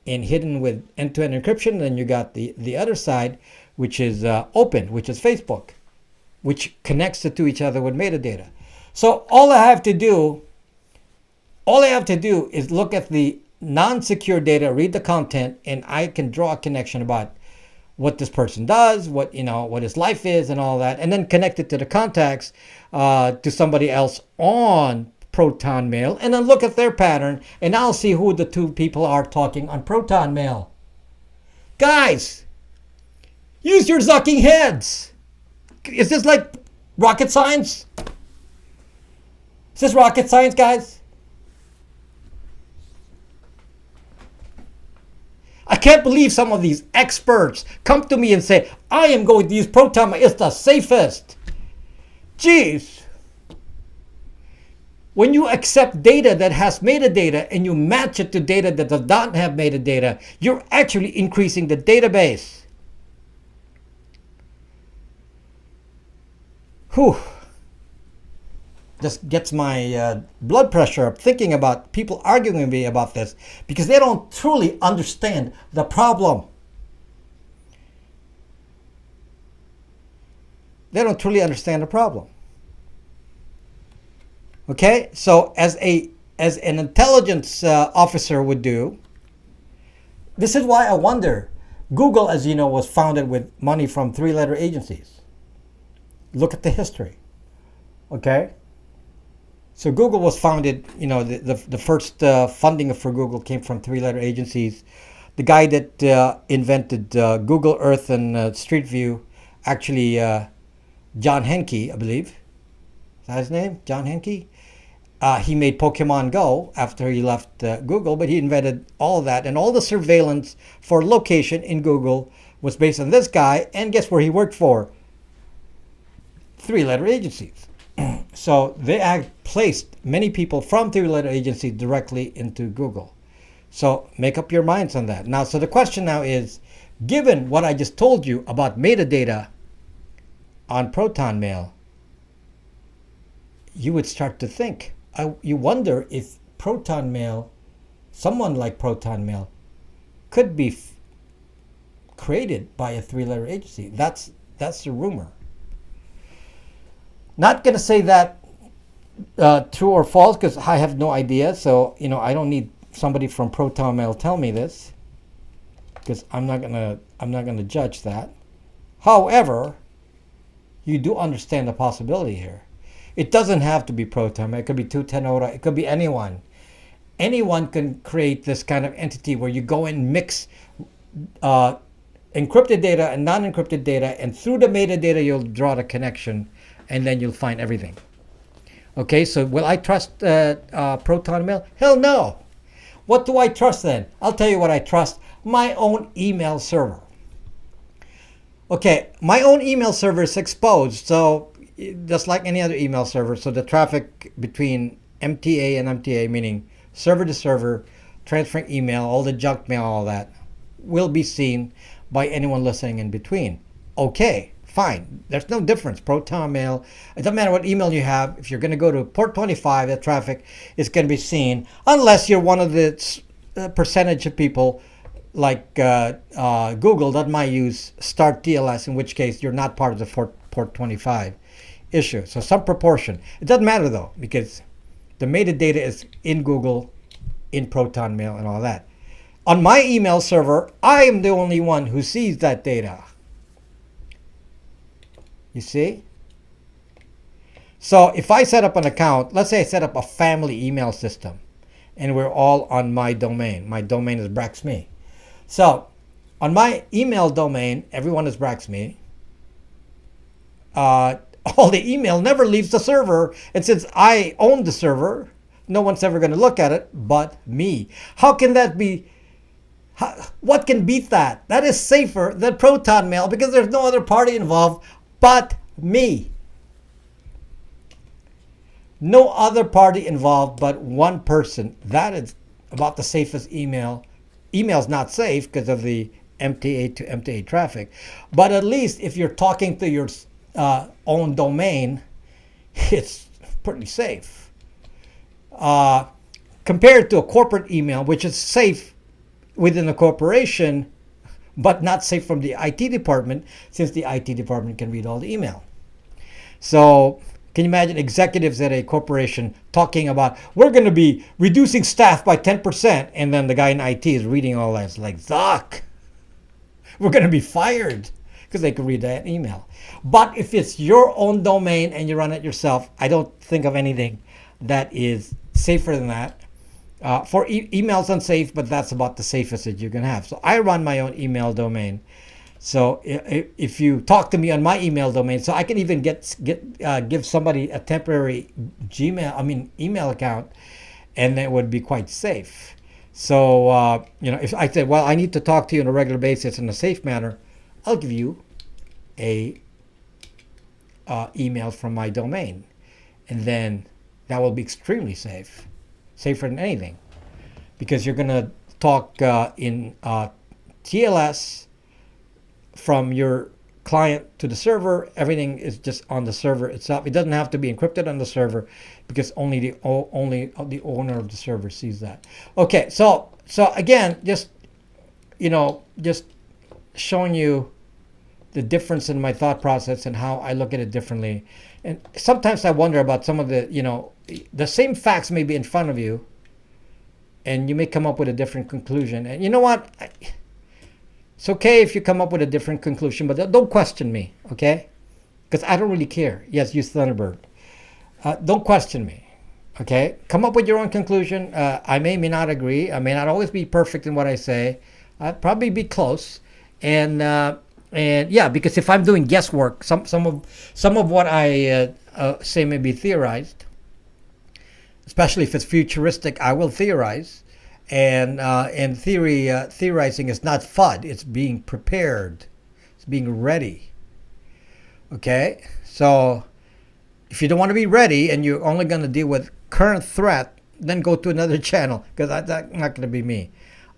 Speaker 1: hidden with end-to-end encryption. And then you got the other side, which is open, which is Facebook, which connects the two each other with metadata. So all I have to do is look at the non-secure data, read the content, and I can draw a connection about what this person does, what his life is, and all that, and then connect it to the contacts to somebody else on Protonmail, and then look at their pattern, and I'll see who the two people are talking on Protonmail. Guys, use your zucking heads. Is this like rocket science? Is this rocket science, guys? I can't believe some of these experts come to me and say, I am going to use Protonmail. It's the safest. Jeez. When you accept data that has metadata and you match it to data that does not have metadata, you're actually increasing the database. Whew. Just gets my blood pressure up thinking about people arguing with me about this because they don't truly understand the problem. They don't truly understand the problem. Okay, so as an intelligence officer would do, this is why I wonder. Google, as you know, was founded with money from three-letter agencies. Look at the history. Okay. So Google was founded, the first funding for Google came from three-letter agencies. The guy that invented Google Earth and Street View, actually John Henke, I believe. Is that his name? John Henke? He made Pokemon Go after he left Google, but he invented all that. And all the surveillance for location in Google was based on this guy. And guess where he worked for? Three-letter agencies. So they placed many people from three-letter agencies directly into Google. So make up your minds on that. Now, so the question now is, given what I just told you about metadata on Protonmail, you would start to think, you wonder if Protonmail, someone like Protonmail, could be created by a three-letter agency. That's the rumor. Not going to say that true or false because I have no idea. So, I don't need somebody from Protonmail tell me this because I'm not gonna judge that. However, you do understand the possibility here. It doesn't have to be Protonmail. It could be 210 It could be anyone. Anyone can create this kind of entity where you go and mix encrypted data and non-encrypted data, and through the metadata you'll draw the connection. And then you'll find everything. Okay, so will I trust Protonmail? Hell no. What do I trust then? I'll tell you what I trust. My own email server. Okay, my own email server is exposed. So just like any other email server. So the traffic between MTA and MTA, meaning server to server, transferring email, all the junk mail, all that, will be seen by anyone listening in between. Okay. Fine. There's no difference. Protonmail, it doesn't matter what email you have. If you're going to go to port 25, that traffic is going to be seen unless you're one of the percentage of people like Google that might use Start TLS, in which case you're not part of the port 25 issue. So some proportion. It doesn't matter though because the metadata is in Google, in Protonmail and all that. On my email server, I am the only one who sees that data. You see? So if I set up an account, let's say I set up a family email system and we're all on my domain. My domain is Brack.me. So on my email domain, everyone is Brack.me. All the email never leaves the server. And since I own the server, no one's ever going to look at it but me. How can that be? What can beat that? That is safer than Protonmail because there's no other party involved but me. No other party involved but one person. That is about the safest email. Email's not safe because of the MTA to MTA traffic. But at least if you're talking to your own domain, it's pretty safe. Compared to a corporate email, which is safe within a corporation, but not safe from the IT department, since the IT department can read all the email. So can you imagine executives at a corporation talking about, we're going to be reducing staff by 10%, and then the guy in IT is reading all that. It's like, Zuck, we're going to be fired, because they could read that email. But if it's your own domain and you run it yourself, I don't think of anything that is safer than that. For email's unsafe, but that's about the safest that you can have. So I run my own email domain. So if you talk to me on my email domain, so I can even give somebody a temporary email account, and it would be quite safe. So if I said, well, I need to talk to you on a regular basis in a safe manner, I'll give you a email from my domain, and then that will be extremely safe. Safer than anything, because you're going to talk in TLS from your client to the server. Everything is just on the server itself. It doesn't have to be encrypted on the server, because only the owner of the server sees that. Okay, so again, just showing you the difference in my thought process and how I look at it differently. And sometimes I wonder about some of the same facts may be in front of you, and you may come up with a different conclusion. And you know what? It's okay if you come up with a different conclusion, but don't question me, okay? Because I don't really care. Yes, use Thunderbird. Don't question me, okay? Come up with your own conclusion. I may not agree. I may not always be perfect in what I say. I'd probably be close. And yeah, because if I'm doing guesswork, some of what I say may be theorized, especially if it's futuristic. I will theorize, and theorizing is not FUD. It's being prepared. It's being ready. Okay, so if you don't want to be ready and you're only going to deal with current threat, then go to another channel, because that's not going to be me.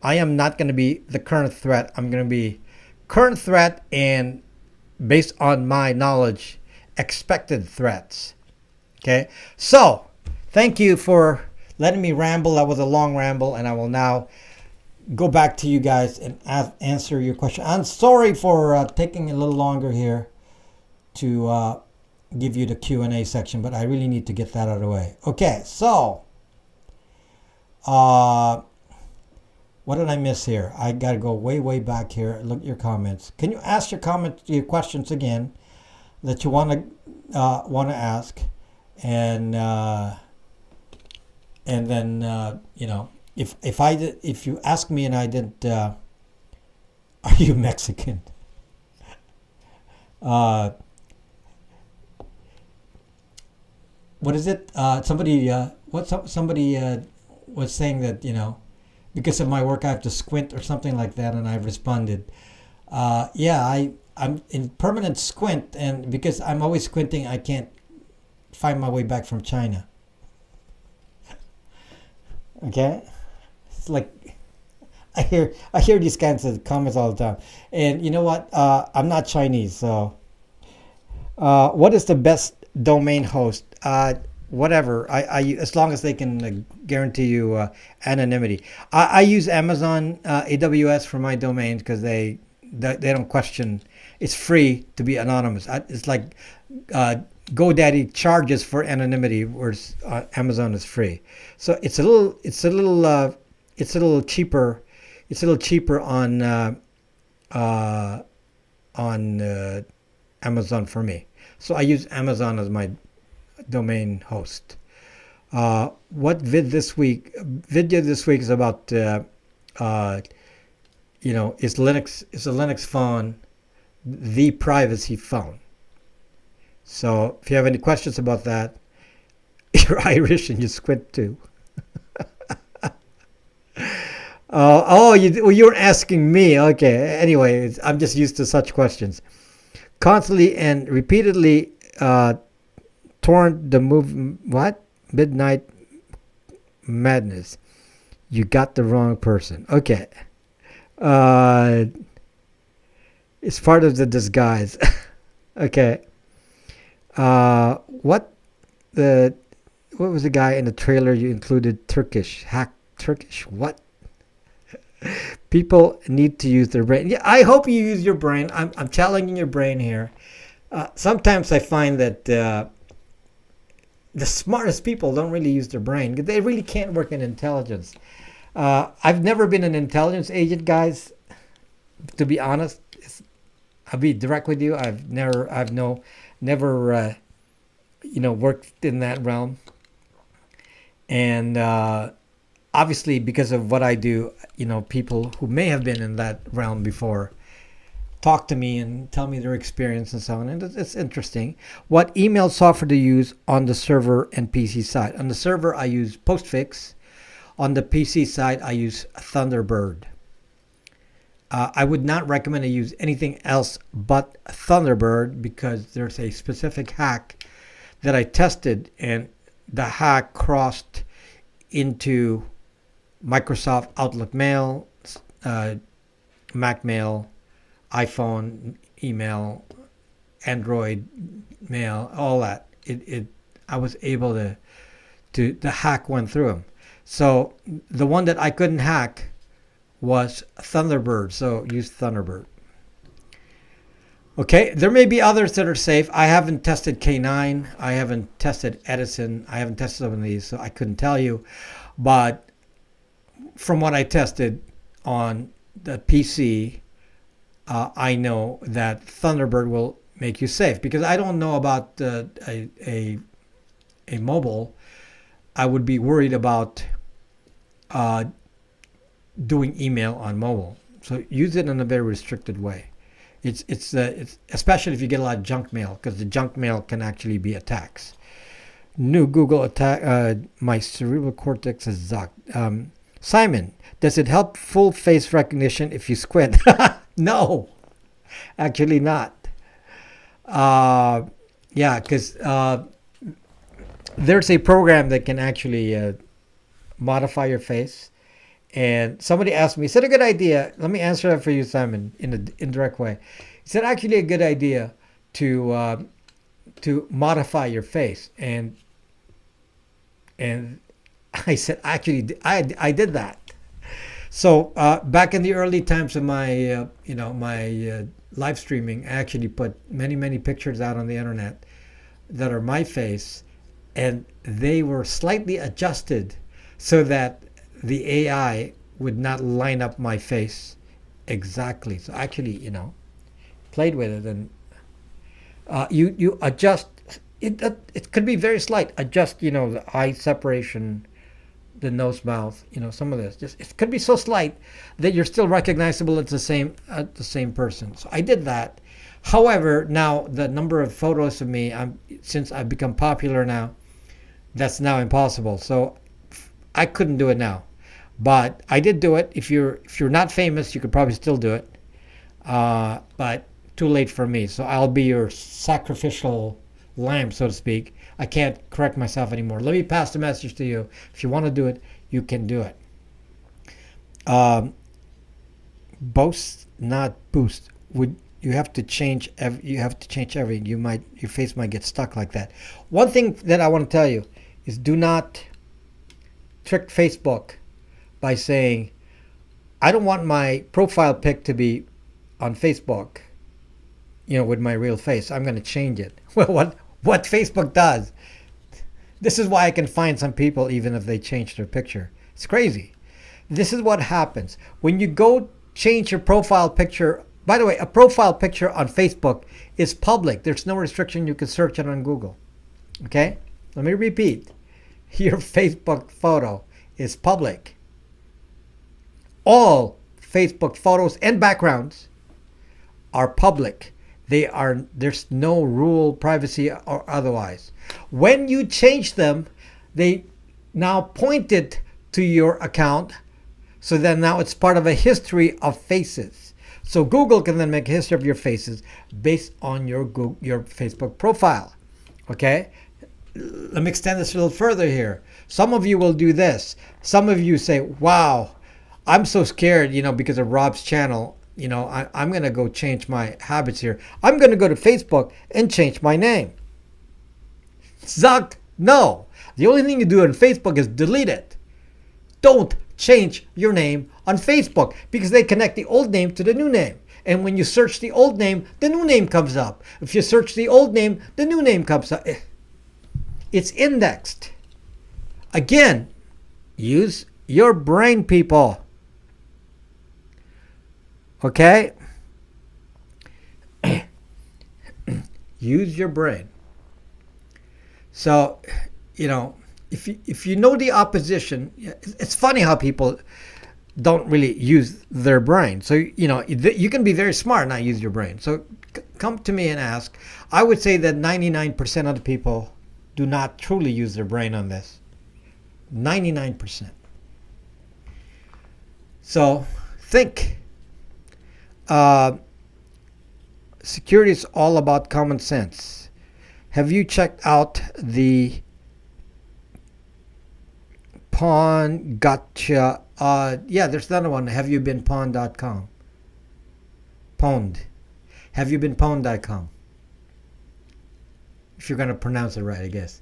Speaker 1: I am not going to be the current threat. I'm going to be current threat, and based on my knowledge, expected threats. Okay, so thank you for letting me ramble. That was a long ramble, and I will now go back to you guys and answer your question. I'm sorry for taking a little longer here to give you the Q&A section, but I really need to get that out of the way. Okay, so what did I miss here? I got to go way back here. Look at your comments. Can you ask your questions again that you want to ask, and then if you ask me and I didn't, are you Mexican? What is it? Somebody was saying that because of my work I have to squint or something like that, and I've responded, yeah, I'm in permanent squint, and because I'm always squinting, I can't find my way back from China. Okay, it's like I hear these kinds of comments all the time, and you know what? I'm not Chinese, so what is the best domain host? Whatever. I as long as they can guarantee you anonymity. I use Amazon AWS for my domain, because they don't question. It's free to be anonymous. It's like GoDaddy charges for anonymity, whereas Amazon is free. So it's a little cheaper. It's a little cheaper on Amazon for me. So I use Amazon as my domain host. What video this week is about is a Linux phone the privacy phone? So if you have any questions about that, you're Irish and you squint too. You're asking me. Okay. Anyway, I'm just used to such questions. Constantly and repeatedly torrent the Midnight Madness. You got the wrong person. Okay. It's part of the disguise. Okay. What the what was the guy in the trailer you included? Turkish hack Turkish what? People need to use their brain. Yeah, I hope you use your brain. I'm challenging your brain here. Sometimes I find that the smartest people don't really use their brain. They really can't work in intelligence. I've never been an intelligence agent, guys. To be honest, I'll be direct with you. I've never worked in that realm. And obviously, because of what I do, people who may have been in that realm before talk to me and tell me their experience and so on. And it's interesting. What email software to use on the server and PC side? On the server, I use Postfix. On the PC side, I use Thunderbird. I would not recommend to use anything else but Thunderbird because there's a specific hack that I tested, and the hack crossed into Microsoft Outlook Mail, Mac Mail, iPhone email, Android Mail, all that. I was able to the hack went through them. So the one that I couldn't hack was Thunderbird. So use Thunderbird. Okay, there may be others that are safe. I haven't tested K9. I haven't tested Edison. I haven't tested some of these, so I couldn't tell you. But from what I tested on the PC, I know that Thunderbird will make you safe because I don't know about a mobile. I would be worried about doing email on mobile. So use it in a very restricted way. It's especially if you get a lot of junk mail, because the junk mail can actually be attacks. New Google attack. My cerebral cortex is zapped. Simon, does it help full face recognition if you squint? No, actually not. Yeah, because there's a program that can actually modify your face. And somebody asked me, is it a good idea? Let me answer that for you, Simon, in an indirect way. Is it actually a good idea to modify your face? And I said, actually, I did that. So back in the early times of my my live streaming, I actually put many pictures out on the internet that are my face, and they were slightly adjusted so that the AI would not line up my face exactly. So actually, played with it, and you adjust it. It could be very slight. Adjust, the eye separation, the nose, mouth. Some of this. Just it could be so slight that you're still recognizable as the same person. So I did that. However, now the number of photos of me, since I've become popular now, that's now impossible. So I couldn't do it now. But I did do it. If you're not famous, you could probably still do it. But too late for me. So I'll be your sacrificial lamb, so to speak. I can't correct myself anymore. Let me pass the message to you. If you want to do it, you can do it. Boast, not boost. You have to change everything. Your face might get stuck like that. One thing that I want to tell you is do not trick Facebook by saying, I don't want my profile pic to be on Facebook, with my real face. I'm going to change it. Well, what Facebook does, this is why I can find some people even if they change their picture. It's crazy. This is what happens. When you go change your profile picture, by the way, a profile picture on Facebook is public. There's no restriction. You can search it on Google. Okay? Let me repeat. Your Facebook photo is public. All Facebook photos and backgrounds are public. There's no rule, privacy or otherwise. When you change them, they now point it to your account. So then now it's part of a history of faces. So Google can then make a history of your faces based on your Facebook profile. Okay? Let me extend this a little further here. Some of you will do this. Some of you say, wow, I'm so scared, because of Rob's channel. I'm going to go change my habits here. I'm going to go to Facebook and change my name. Zuck, no. The only thing you do on Facebook is delete it. Don't change your name on Facebook because they connect the old name to the new name. And when you search the old name, the new name comes up. If you search the old name, the new name comes up. It's indexed. Again, use your brain, people. Okay? Use your brain. So, if you know the opposition, it's funny how people don't really use their brain. So, you can be very smart and not use your brain. So come to me and ask. I would say that 99% of the people do not truly use their brain on this. 99%. So think. Security is all about common sense. Have you checked out the Pawn Gotcha? There's another one. HaveYouBeenPwned.com. Pwned. HaveYouBeenPwned.com. If you're going to pronounce it right, I guess.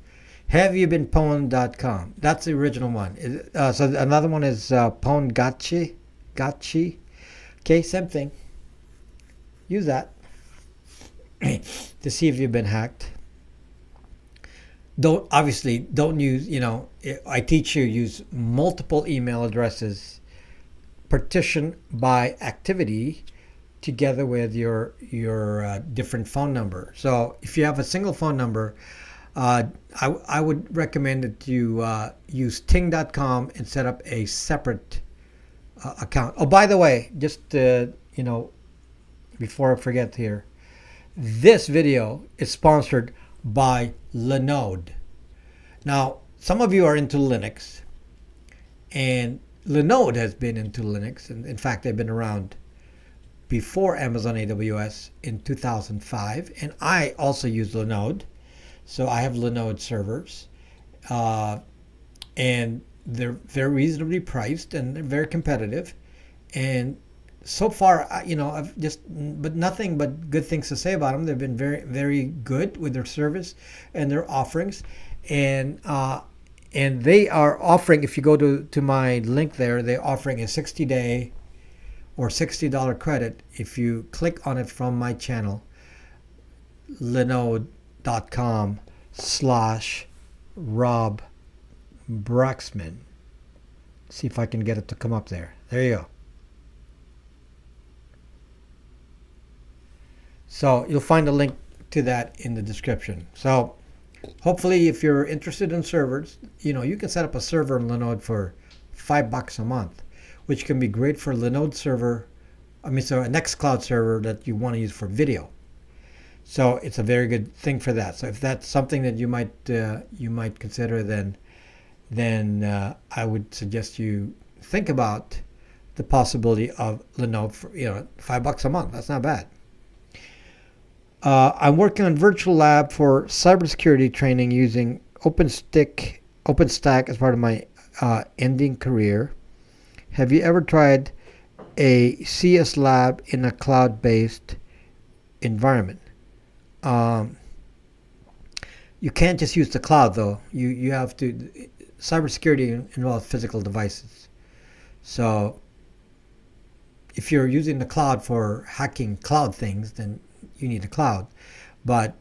Speaker 1: HaveYouBeenPwned.com. That's the original one. So another one is Pawn Gotcha. Gotcha. Okay, same thing. Use that to see if you've been hacked. Don't use, I teach you use multiple email addresses, partition by activity together with your different phone number. So if you have a single phone number, I would recommend that you use ting.com and set up a separate account. Oh, by the way, just before I forget here, this video is sponsored by Linode. Now, some of you are into Linux, and Linode has been into Linux, and in fact, they've been around before Amazon AWS in 2005, and I also use Linode, so I have Linode servers, and they're reasonably priced and they're very competitive, and so far, I've but nothing but good things to say about them. They've been very, very good with their service and their offerings, and they are offering. If you go to my link there, they're offering a 60-day or $60 credit if you click on it from my channel, linode.com/Rob Braxman. See if I can get it to come up there. There you go. So you'll find a link to that in the description. So hopefully if you're interested in servers, you can set up a server in Linode for $5 a month, which can be great for Linode server. A Nextcloud server that you want to use for video. So it's a very good thing for that. So if that's something that you might consider, then I would suggest you think about the possibility of Linode for $5 a month. That's not bad. I'm working on virtual lab for cybersecurity training using OpenStack as part of my ending career. Have you ever tried a CS lab in a cloud-based environment? You can't just use the cloud, though. You have to. Cybersecurity involves physical devices. So if you're using the cloud for hacking cloud things, then you need a cloud. But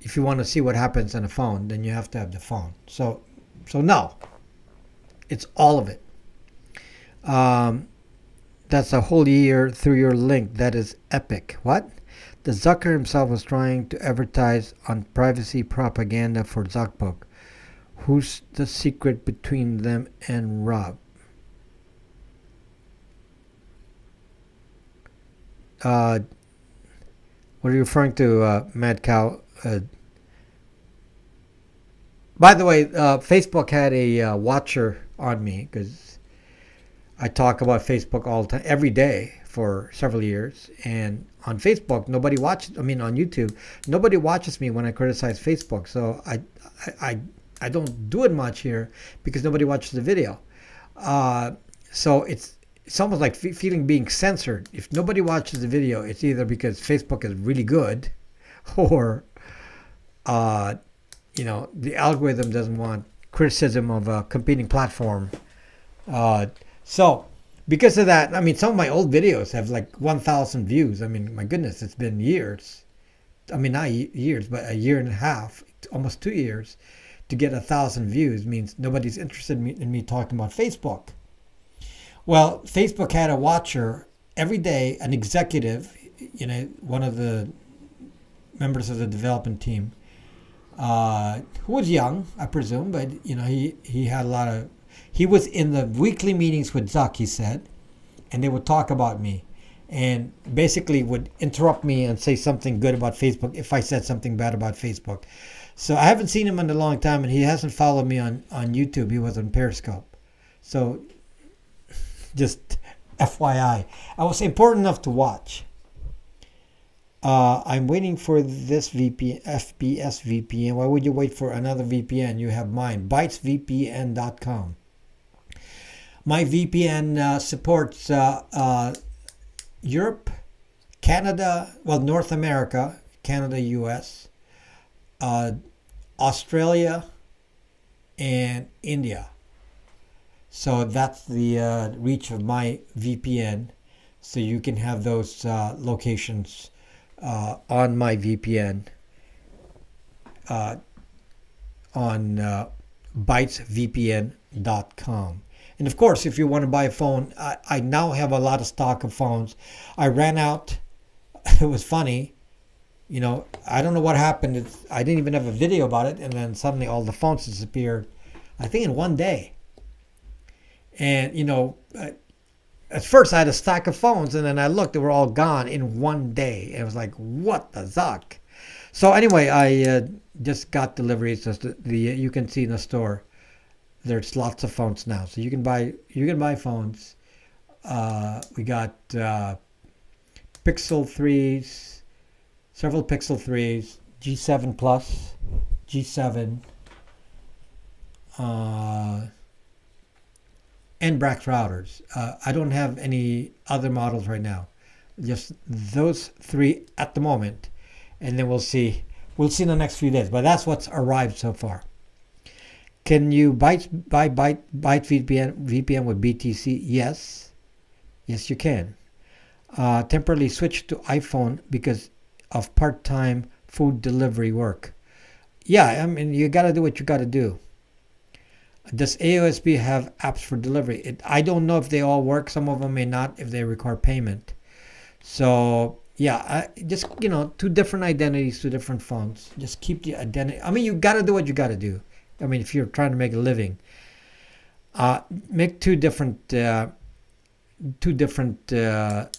Speaker 1: if you want to see what happens on a phone, then you have to have the phone. So no, it's all of it. That's a whole year through your link. That is epic. What? The Zucker himself was trying to advertise on privacy propaganda for Zuckbook. Who's the secret between them and Rob? What are you referring to, Mad Cow? By the way, Facebook had a watcher on me because I talk about Facebook all the time, every day for several years. And on Facebook, nobody watches. On YouTube, nobody watches me when I criticize Facebook. So I don't do it much here because nobody watches the video. So it's almost like feeling being censored. If nobody watches the video, it's either because Facebook is really good, or the algorithm doesn't want criticism of a competing platform. So because of that, I mean, some of my old videos have like 1,000 views. I mean, my goodness, it's been years. I mean, not years, but a year and a half, almost 2 years, to get 1,000 views means nobody's interested in me talking about Facebook. Well, Facebook had a watcher every day, an executive, one of the members of the development team, who was young, I presume, but he had a lot of. He was in the weekly meetings with Zuck, he said, and they would talk about me, and basically would interrupt me and say something good about Facebook if I said something bad about Facebook. So I haven't seen him in a long time, and he hasn't followed me on YouTube. He was on Periscope. So just FYI, I was important enough to watch. I'm waiting for this VPN, FBS VPN. Why would you wait for another VPN? You have mine, bytesvpn.com. My VPN supports Europe, Canada, North America, Canada, US, Australia, and India. So that's the reach of my VPN. So you can have those locations on my VPN on bytesvpn.com. And of course, if you want to buy a phone, I now have a lot of stock of phones. I ran out. It was funny. I don't know what happened. I didn't even have a video about it. And then suddenly all the phones disappeared, I think in one day. And, at first I had a stack of phones, and then I looked, they were all gone in one day. And it was like, what the zuck? So anyway, I just got deliveries. So you can see in the store, there's lots of phones now. So you can buy phones. We got Pixel 3s, several Pixel 3s, G7 Plus, G7, and Brack routers. I don't have any other models right now. Just those three at the moment. And then we'll see in the next few days. But that's what's arrived so far. Can you buy Byte VPN with BTC? Yes. Yes, you can. Temporarily switch to iPhone because of part-time food delivery work. Yeah, I mean, you got to do what you got to do. Does AOSP have apps for delivery? I don't know if they all work. Some of them may not if they require payment. So, yeah, just, two different identities, two different phones. Just keep the identity. I mean, you got to do what you got to do. I mean, if you're trying to make a living, make two different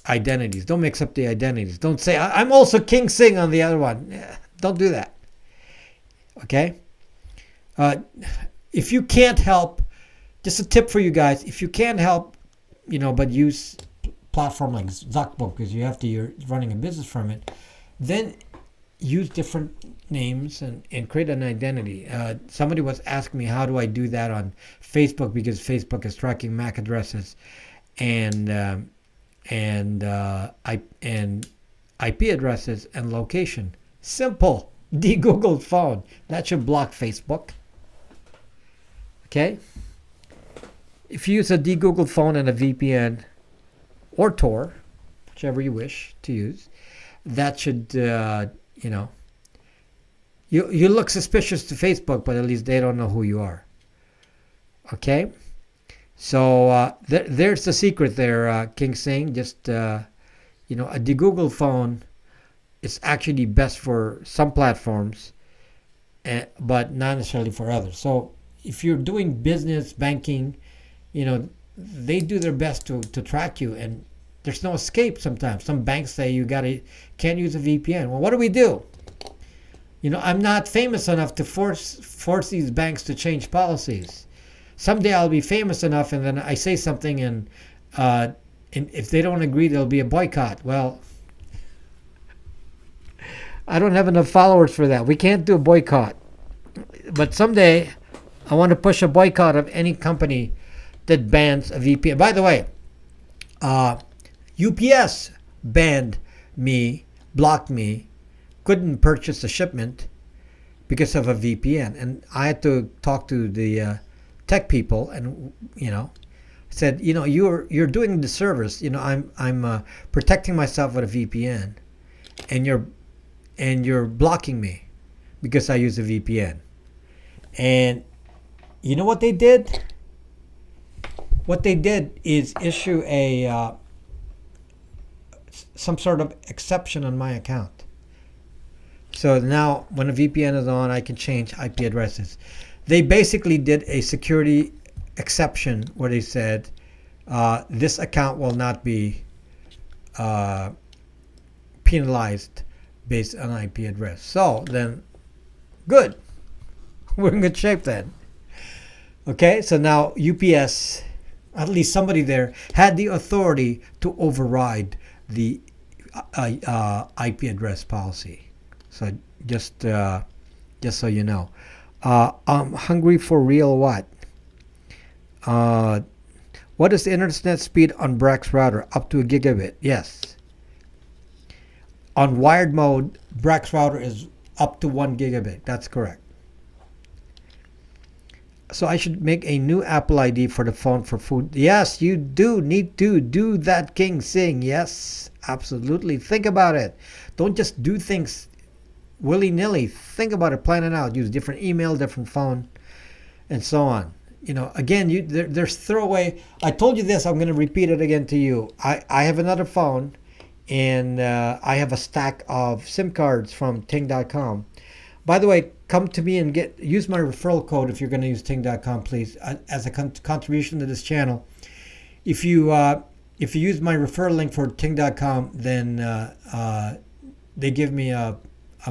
Speaker 1: identities. Don't mix up the identities. Don't say, I'm also King Sing on the other one. Don't do that. Okay? If you can't help, just a tip for you guys, if you can't help, but use platform like Zuckbook because you're running a business from it, then use different names and create an identity. Somebody was asking me, how do I do that on Facebook, because Facebook is tracking MAC addresses and IP addresses and location. Simple. De-Googled phone. That should block Facebook. Okay? If you use a de-Googled phone and a VPN or Tor, whichever you wish to use, that should, you look suspicious to Facebook, but at least they don't know who you are. Okay? So there's the secret there, King Sing. Just, a de-Googled phone is actually best for some platforms, but not necessarily for others. So if you're doing business, banking, they do their best to track you, and there's no escape sometimes. Some banks say can't use a VPN. Well, what do we do? I'm not famous enough to force these banks to change policies. Someday I'll be famous enough, and then I say something, and if they don't agree, there'll be a boycott. Well, I don't have enough followers for that. We can't do a boycott. But someday, I want to push a boycott of any company that bans a VPN. By the way, UPS banned me, blocked me, couldn't purchase a shipment because of a VPN. And I had to talk to the tech people, and said, you're doing the service. I'm protecting myself with a VPN, and you're blocking me because I use a VPN. And you know what they did? What they did is issue some sort of exception on my account. So now when a VPN is on, I can change IP addresses. They basically did a security exception where they said this account will not be penalized based on IP address. So then, good. We're in good shape then. Okay, so now UPS, at least somebody there, had the authority to override the IP address policy. So just so you know. I'm hungry for real what? What is the internet speed on Brack's router? Up to a gigabit. Yes. On wired mode, Brack's router is up to 1 gigabit. That's correct. So I should make a new Apple ID for the phone for food. Yes, you do need to do that, King Sing. Yes, absolutely. Think about it. Don't just do things willy-nilly. Think about it, plan it out. Use different email, different phone, and so on. Again, there's throwaway. I told you this. I'm going to repeat it again to you. I have another phone, and I have a stack of SIM cards from Ting.com. By the way, come to me and use my referral code if you're going to use Ting.com, please, as a contribution to this channel. If you use my referral link for Ting.com, then they give me a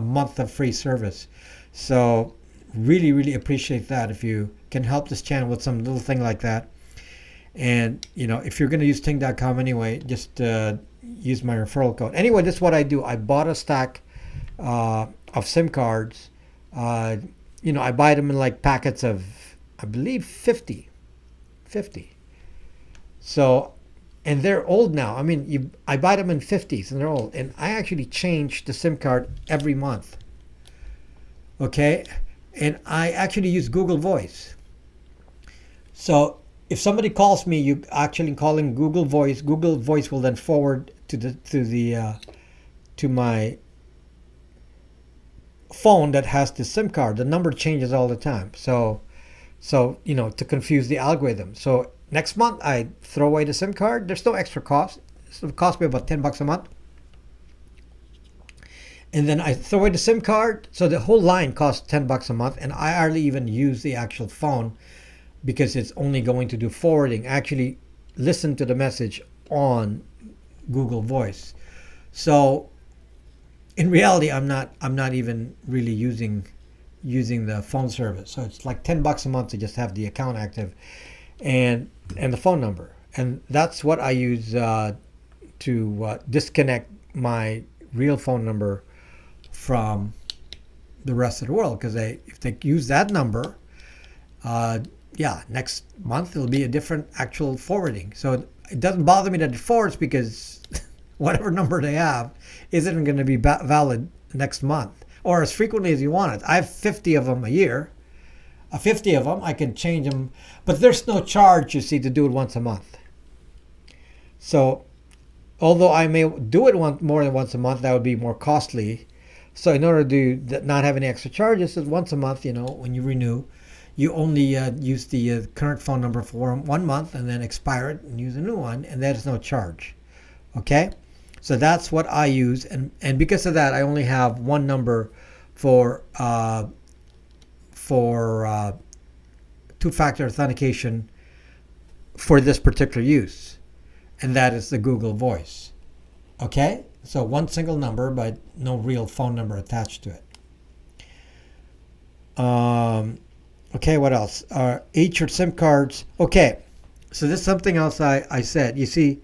Speaker 1: month of free service. So really, really appreciate that if you can help this channel with some little thing like that. And if you're going to use Ting.com anyway, just use my referral code. Anyway, this is what I do. I bought a stack of SIM cards. I buy them in like packets of, I believe, 50. So, and they're old now. I mean, I buy them in 50s and they're old. And I actually change the SIM card every month. Okay? And I actually use Google Voice. So if somebody calls me, you actually calling Google Voice will then forward to my phone that has the SIM card. The number changes all the time. So to confuse the algorithm. So next month I throw away the SIM card. There's no extra cost. It'll cost me about $10 a month. And then I throw away the SIM card. So the whole line costs $10 a month. And I hardly even use the actual phone because it's only going to do forwarding. I actually listen to the message on Google Voice. So in reality, I'm not even really using the phone service. So it's like $10 a month to just have the account active and the phone number. And that's what I use to disconnect my real phone number from the rest of the world. Because if they use that number, next month it'll be a different actual forwarding. So it doesn't bother me that it forwards because whatever number they have isn't going to be valid next month or as frequently as you want it. I have 50 of them a year. 50 of them, I can change them, but there's no charge, you see, to do it once a month. So although I may do it more than once a month, that would be more costly. So in order to not have any extra charges, it's once a month, when you renew, you only use the current phone number for 1 month and then expire it and use a new one, and there's no charge. Okay? So that's what I use, and because of that, I only have one number for two-factor authentication for this particular use, and that is the Google Voice. Okay, so one single number, but no real phone number attached to it. Okay, what else? Each your SIM cards. Okay, so this is something else I said. You see,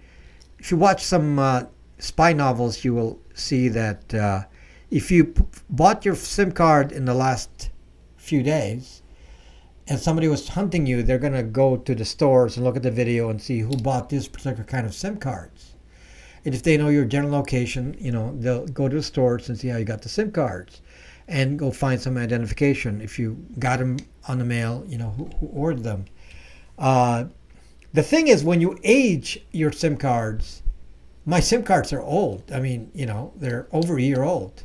Speaker 1: if you watch some spy novels, you will see that if you bought your SIM card in the last few days and somebody was hunting you, they're going to go to the stores and look at the video and see who bought this particular kind of SIM cards. And if they know your general location, they'll go to the stores and see how you got the SIM cards. and go find some identification if you got them on the mail, who ordered them. The thing is, when you age your SIM cards, my SIM cards are old. I mean, they're over a year old.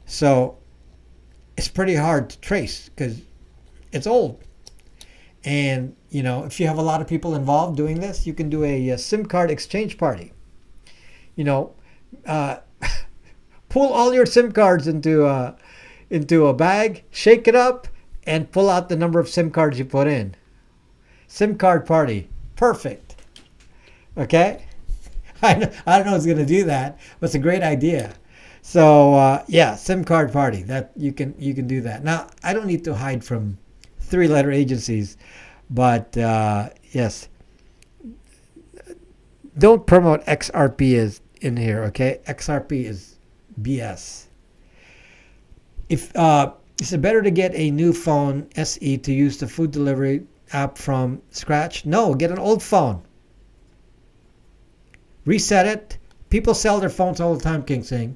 Speaker 1: So it's pretty hard to trace because it's old. And, if you have a lot of people involved doing this, you can do a SIM card exchange party. Pull all your SIM cards into a bag, shake it up, and pull out the number of SIM cards you put in. SIM card party. Perfect. Okay? I don't know who's going to do that, but it's a great idea. So, SIM card party. That you can do that. Now, I don't need to hide from 3-letter agencies, but yes. Don't promote XRP as in here, okay? XRP is BS. If is it better to get a new phone SE to use the food delivery app from scratch? No, get an old phone. Reset it. People sell their phones all the time, King Singh.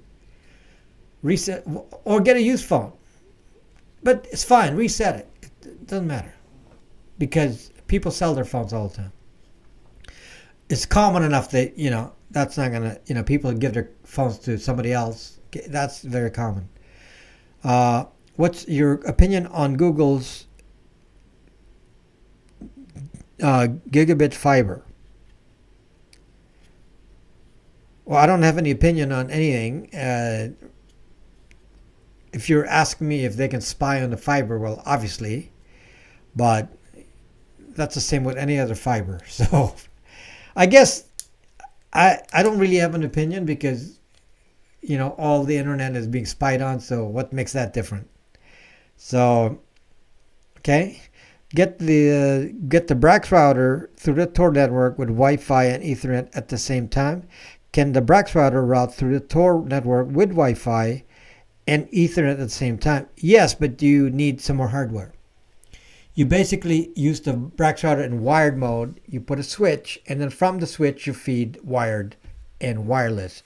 Speaker 1: Reset or get a used phone. But it's fine. Reset it. It doesn't matter because people sell their phones all the time. It's common enough that that's not gonna people give their phones to somebody else. That's very common. What's your opinion on Google's Gigabit fiber? Well, I don't have any opinion on anything. If you're asking me if they can spy on the fiber, well, obviously, but that's the same with any other fiber. So I guess I don't really have an opinion because all the internet is being spied on, so what makes that different? So okay, get the Brack router through the Tor network with Wi-Fi and Ethernet at the same time. Can the Brack router route through the Tor network with Wi-Fi and Ethernet at the same time? Yes, but you need some more hardware. You basically use the Brack router in wired mode. You put a switch, and then from the switch you feed wired and wireless.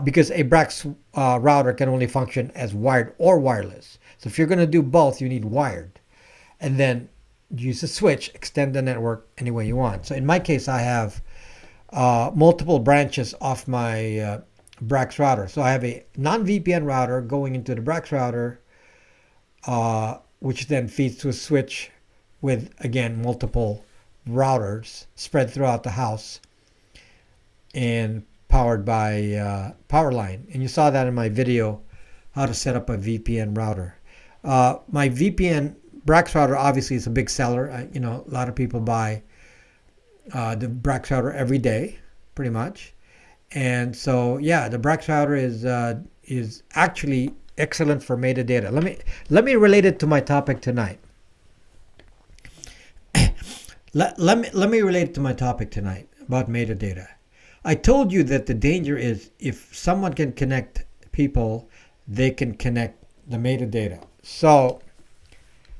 Speaker 1: Because a Brack router can only function as wired or wireless. So if you're going to do both, you need wired. And then use a switch, extend the network any way you want. So in my case, I have multiple branches off my Brack router. So I have a non-VPN router going into the Brack router, which then feeds to a switch with, again, multiple routers spread throughout the house and powered by power line. And you saw that in my video, how to set up a VPN router. My VPN Brack router obviously is a big seller. A lot of people buy the Brack router every day, pretty much. And so, the Brack router is actually excellent for metadata. Let me relate it to my topic tonight. let me relate it to my topic tonight about metadata. I told you that the danger is if someone can connect people, they can connect the metadata. So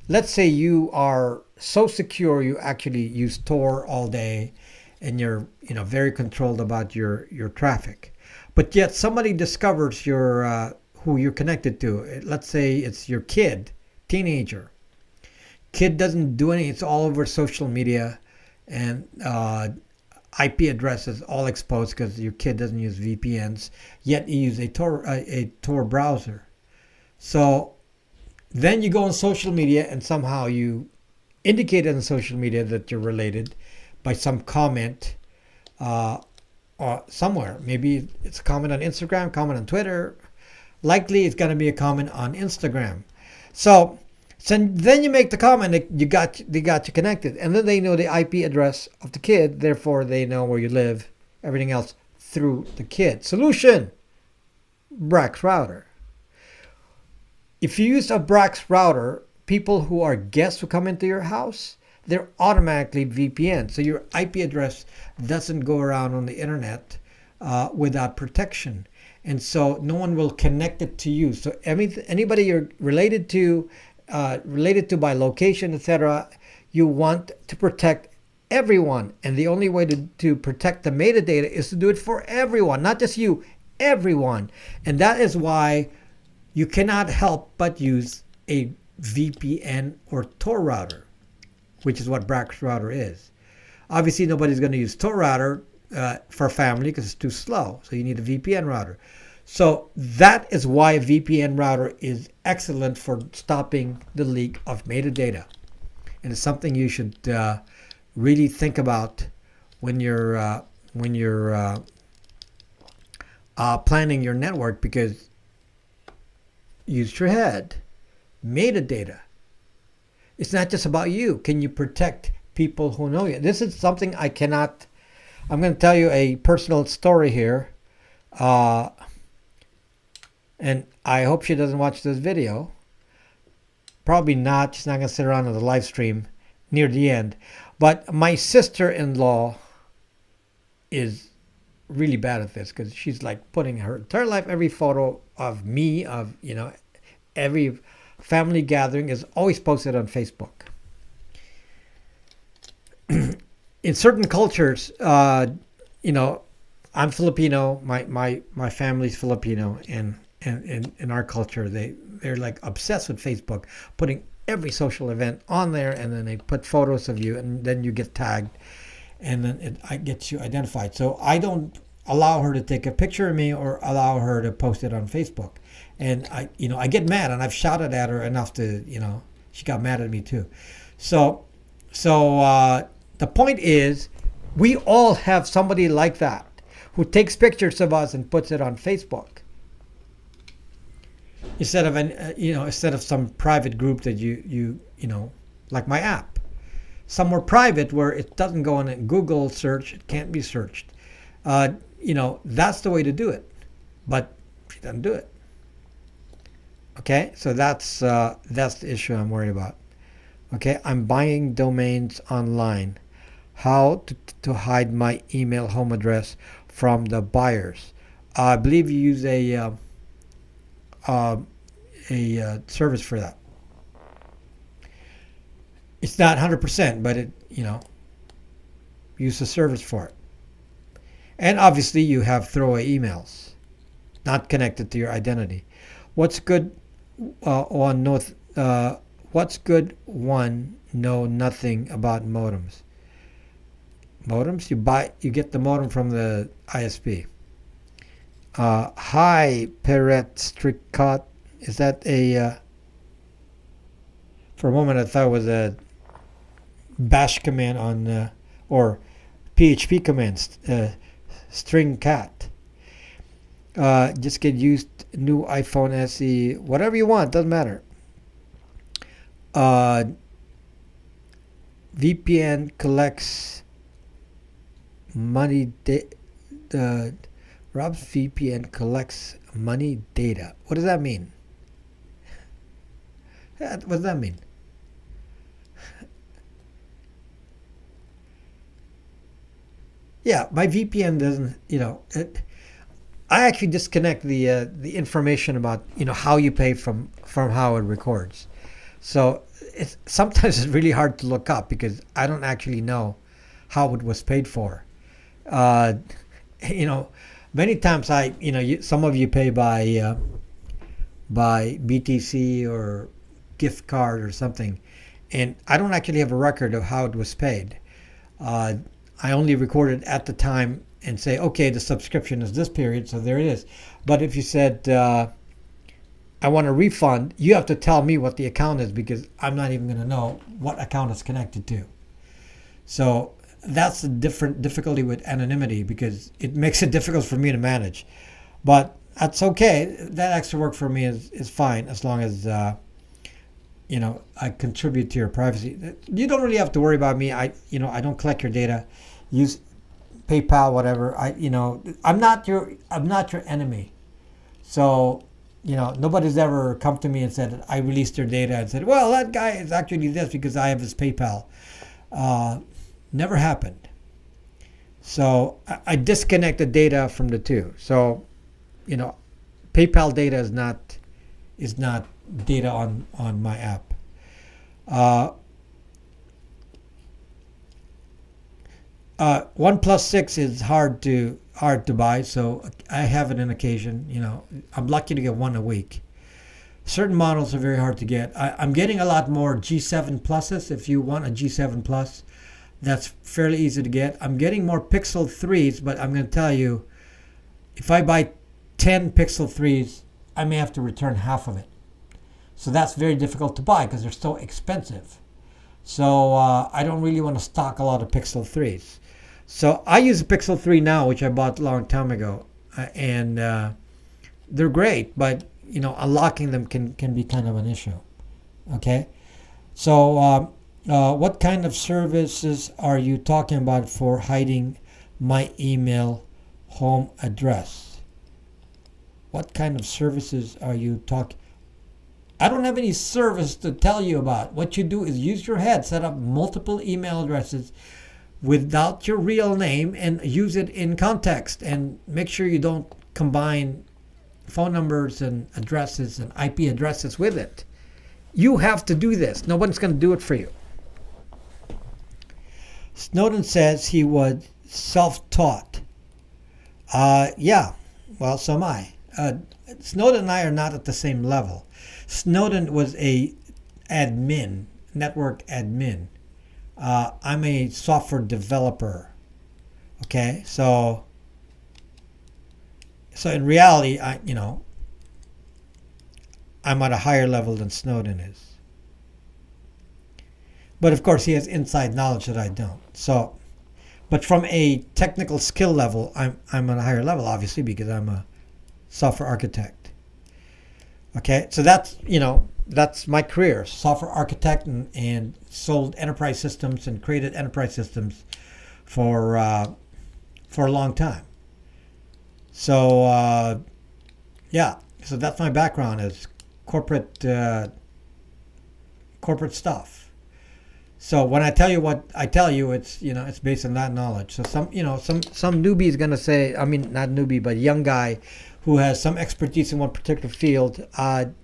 Speaker 1: let's say you are so secure you actually use Tor all day and you're very controlled about your traffic. But yet somebody discovers your who you're connected to. Let's say it's your kid, teenager. Kid doesn't do anything. It's all over social media and IP addresses all exposed because your kid doesn't use VPNs. Yet you use a Tor browser. So then you go on social media and somehow you indicate on social media that you're related by some comment somewhere. Maybe it's a comment on Instagram, comment on Twitter. Likely it's going to be a comment on Instagram. So then you make the comment that they got you connected. And then they know the IP address of the kid. Therefore, they know where you live, everything else through the kid. Solution, Brack router. If you use a Brack router, people who are guests who come into your house, they're automatically VPN. So your IP address doesn't go around on the internet without protection. And so no one will connect it to you. So anybody you're related to by location, etc., you want to protect everyone. And the only way to protect the metadata is to do it for everyone, not just you, everyone. And that is why you cannot help but use a VPN or Tor router, which is what Brack's router is. Obviously, nobody's going to use Tor router for family because it's too slow. So you need a VPN router. So that is why a VPN router is excellent for stopping the leak of metadata. And it's something you should really think about when you're planning your network, because use your head. Metadata. It's not just about you. Can you protect people who know you? This is something I'm going to tell you a personal story here. And I hope she doesn't watch this video. Probably not. She's not going to sit around on the live stream near the end. But my sister-in-law is really bad at this, because she's like putting her entire life, every photo of me, of, every family gathering is always posted on Facebook. In certain cultures, I'm Filipino, my family's Filipino, and in our culture, they're like obsessed with Facebook, putting every social event on there, and then they put photos of you, and then you get tagged, and then it gets you identified. So I don't allow her to take a picture of me or allow her to post it on Facebook. And I get mad, and I've shouted at her enough to, she got mad at me too. So the point is, we all have somebody like that who takes pictures of us and puts it on Facebook, instead of some private group that you like my app, somewhere private where it doesn't go on a Google search, it can't be searched. That's the way to do it, but she doesn't do it. Okay, so that's the issue I'm worried about. Okay, I'm buying domains online. How to hide my email home address from the buyers? I believe you use a service for that. It's not 100%, but use a service for it. And obviously, you have throwaway emails, not connected to your identity. What's good? What's good? One, know nothing about modems. Modems, you get the modem from the ISP. Hi, Perret Stricot. Is that a? For a moment, I thought it was a bash command on, or PHP commands. String cat. Just get used. New iPhone SE, whatever you want, doesn't matter. VPN collects money. Rob's VPN collects money data. What does that mean? What does that mean? Yeah, my VPN doesn't. I actually disconnect the information about how you pay from how it records. So sometimes it's really hard to look up, because I don't actually know how it was paid for. Many times some of you pay by BTC or gift card or something, and I don't actually have a record of how it was paid. I only record it at the time and say, okay, the subscription is this period, so there it is. But if you said, I want a refund, you have to tell me what the account is, because I'm not even going to know what account it's connected to. So that's the difficulty with anonymity, because it makes it difficult for me to manage. But that's okay. That extra work for me is fine, as long as I contribute to your privacy. You don't really have to worry about me. I don't collect your data. Use PayPal, whatever. I'm not your enemy. So, nobody's ever come to me and said, I released your data, and said, well, that guy is actually this because I have his PayPal. Never happened. So I disconnect the data from the two. So, PayPal data is not data on my app. OnePlus 6 is hard to buy, so I have it on occasion. I'm lucky to get one a week. Certain models are very hard to get. I'm getting a lot more G7 pluses. If you want a G7 plus, that's fairly easy to get. I'm getting more Pixel 3s, but I'm going to tell you, if I buy 10 Pixel 3s, I may have to return half of it. So that's very difficult to buy because they're so expensive. So I don't really want to stock a lot of Pixel 3s. So I use a Pixel 3 now, which I bought a long time ago. And they're great, but unlocking them can be kind of an issue. Okay? So what kind of services are you talking about for hiding my email home address? What kind of services are you talking? I don't have any service to tell you about. What you do is use your head, set up multiple email addresses without your real name and use it in context, and make sure you don't combine phone numbers and addresses and IP addresses with it. You have to do this. No one's going to do it for you. Snowden says he was self-taught. Yeah, well, so am I. Snowden and I are not at the same level. Snowden was a admin, network admin. I'm a software developer. Okay, so in reality, I'm at a higher level than Snowden is. But of course, he has inside knowledge that I don't. So, but from a technical skill level, I'm at a higher level, obviously, because I'm a software architect. Okay, so that's my career, software architect, and sold enterprise systems and created enterprise systems for a long time. So yeah, so that's my background, is corporate stuff. So when I tell you what I tell you, it's it's based on that knowledge. So some newbie is gonna say, I mean, not newbie, but young guy who has some expertise in one particular field. I'm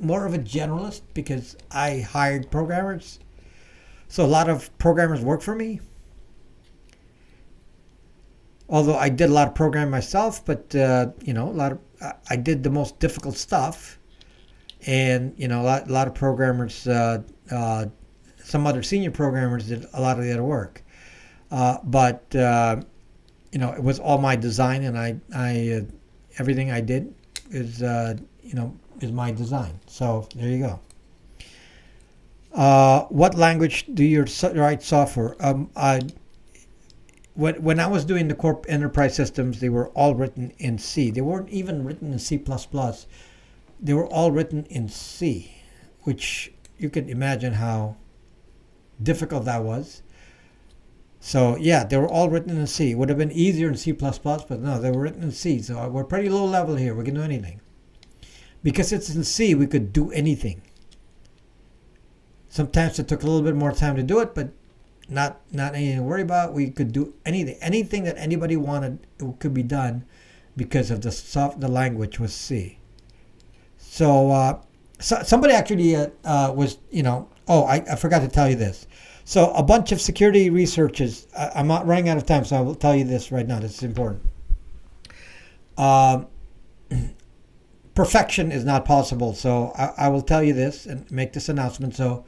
Speaker 1: more of a generalist because I hired programmers. So a lot of programmers work for me. Although I did a lot of programming myself, but I did the most difficult stuff, and a lot of programmers. Some other senior programmers did a lot of the other work, but it was all my design, and I everything I did is my design. So there you go. What language do you write software? When I was doing the corp enterprise systems, they were all written in C. They weren't even written in C++. They were all written in C, which you can imagine how difficult that was. So yeah, they were all written in C. It would have been easier in C++, but no, they were written in C. So we're pretty low level here. We can do anything. Because it's in C, we could do anything. Sometimes it took a little bit more time to do it, but not anything to worry about. We could do anything. Anything that anybody wanted, it could be done because of the language was C. So, somebody actually was, I forgot to tell you this. So a bunch of security researchers, I'm not running out of time, so I will tell you this right now. This is important. Perfection is not possible. So I will tell you this and make this announcement. So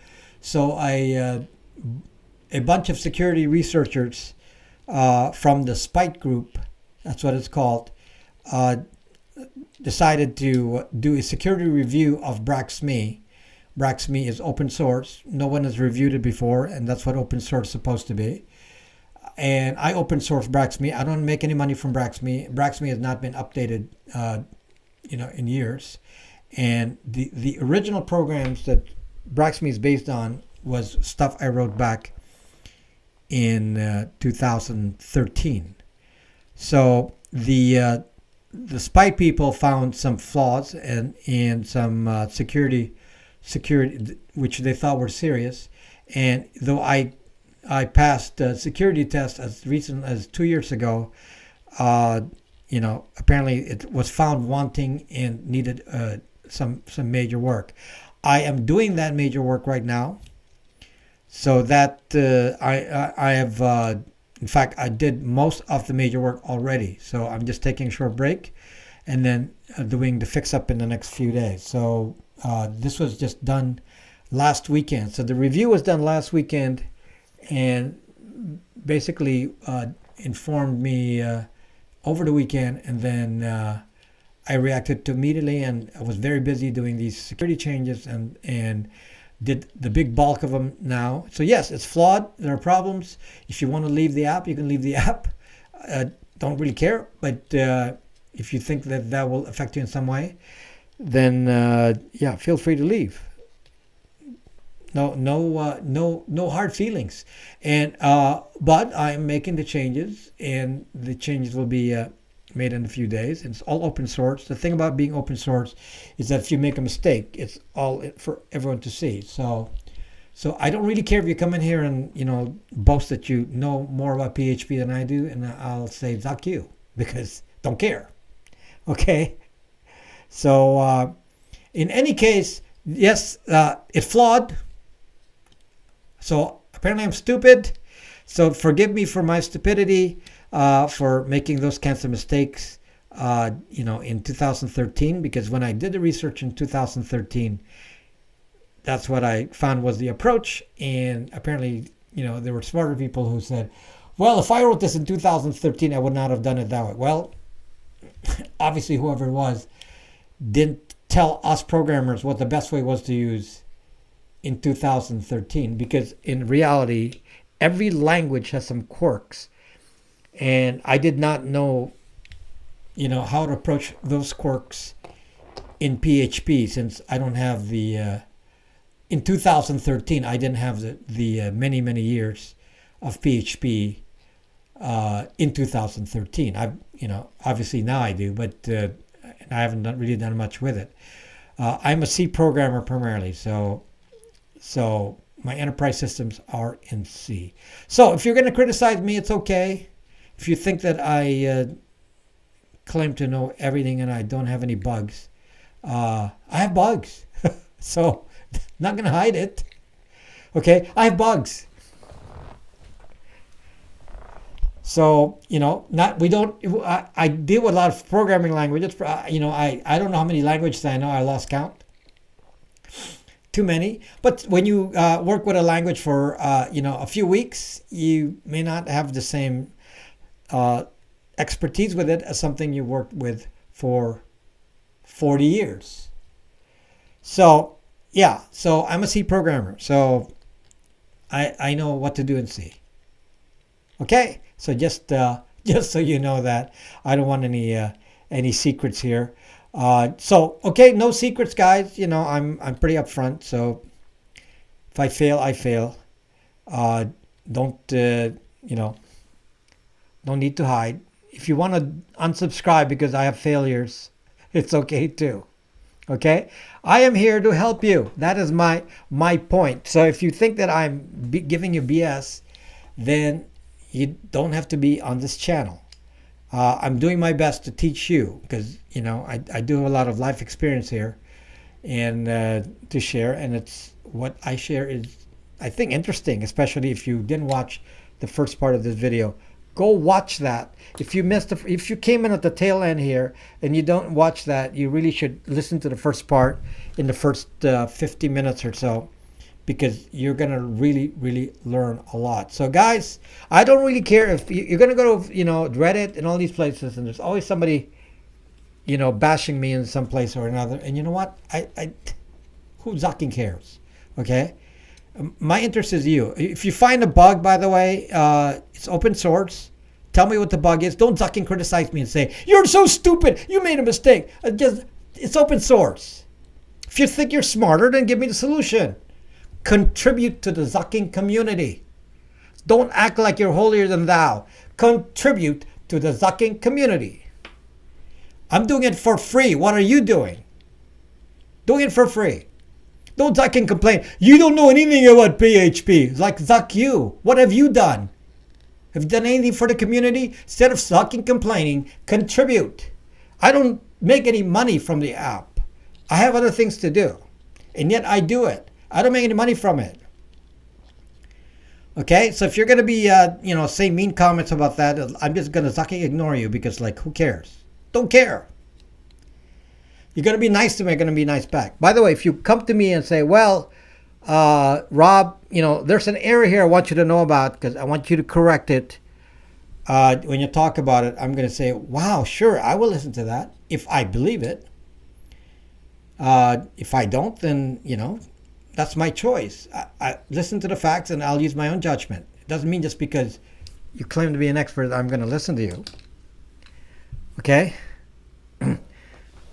Speaker 1: a bunch of security researchers from the Spite group, that's what it's called, decided to do a security review of Brack.SME. Brack.SME is open source. No one has reviewed it before, and that's what open source is supposed to be. And I open source Brack.SME. I don't make any money from Brack.SME. Brack.SME has not been updated, in years. And the original programs that Brack.SME is based on was stuff I wrote back in 2013. So the Spite people found some flaws and some security which they thought were serious. And though I passed a security test as recent as 2 years ago, apparently it was found wanting and needed some major work. I am doing that major work right now. So that I have, in fact, I did most of the major work already. So I'm just taking a short break, and then doing the fix up in the next few days. So this was just done last weekend. So the review was done last weekend, and basically informed me over the weekend, and then I reacted to immediately, and I was very busy doing these security changes and did the big bulk of them now. So yes, it's flawed. There are problems. If you want to leave the app, you can leave the app. Don't really care. But if you think that that will affect you in some way, then yeah, feel free to leave. No hard feelings. And but I'm making the changes, and the changes will be made in a few days. It's all open source. The thing about being open source is that if you make a mistake, it's all for everyone to see. So I don't really care if you come in here and boast that you know more about PHP than I do, and I'll say zuck you, because don't care. Okay. So in any case, yes, it's flawed. So apparently I'm stupid. So forgive me for my stupidity, for making those kinds of mistakes, in 2013, because when I did the research in 2013, that's what I found was the approach. And apparently, there were smarter people who said, well, if I wrote this in 2013, I would not have done it that way. Well, obviously, whoever it was didn't tell us programmers what the best way was to use in 2013, because in reality, every language has some quirks, and I did not know, how to approach those quirks in PHP, since I don't have the. In 2013, I didn't have the many years of PHP in 2013. Obviously now I do, but I haven't really done much with it. I'm a C programmer primarily, so my enterprise systems are in C. So if you're going to criticize me, it's okay. If you think that I claim to know everything and I don't have any bugs, I have bugs. So not going to hide it. Okay, I have bugs. So, I deal with a lot of programming languages. I don't know how many languages I know. I lost count. Too many. But when you work with a language for a few weeks, you may not have the same expertise with it as something you worked with for 40 years. So yeah, so I'm a C programmer, so I know what to do in C. Okay, so just so you know that I don't want any secrets here. So okay, no secrets, guys. I'm pretty upfront. So if I fail, I fail. Don't need to hide. If you want to unsubscribe because I have failures, it's okay too. Okay, I am here to help you. That is my point. So if you think that I'm giving you BS, then you don't have to be on this channel. I'm doing my best to teach you, because I do have a lot of life experience here, and to share. And it's what I share is, I think, interesting, especially if you didn't watch the first part of this video. Go watch that. If you came in at the tail end here and you don't watch that, you really should listen to the first part in the first 50 minutes or so, because you're going to really learn a lot. So guys, I don't really care if you're going to go to, Reddit and all these places, and there's always somebody, bashing me in some place or another. And you know what? Who zucking cares? Okay? My interest is you. If you find a bug, by the way, it's open source. Tell me what the bug is. Don't zucking criticize me and say, you're so stupid, you made a mistake. It's open source. If you think you're smarter, then give me the solution. Contribute to the zucking community. Don't act like you're holier than thou. Contribute to the zucking community. I'm doing it for free. What are you doing? Doing it for free. Don't zucking complain. You don't know anything about PHP. It's like, zuck you. What have you done? Have you done anything for the community? Instead of sucking complaining, contribute. I don't make any money from the app. I have other things to do. And yet I do it. I don't make any money from it. Okay? So if you're going to be, saying mean comments about that, I'm just going to zucking ignore you, because, who cares? Don't care. You're going to be nice to me, I'm going to be nice back. By the way, if you come to me and say, well, Rob, there's an error here I want you to know about because I want you to correct it. When you talk about it, I'm going to say, wow, sure, I will listen to that if I believe it. If I don't, then, that's my choice. I listen to the facts and I'll use my own judgment. It doesn't mean just because you claim to be an expert, I'm going to listen to you. Okay?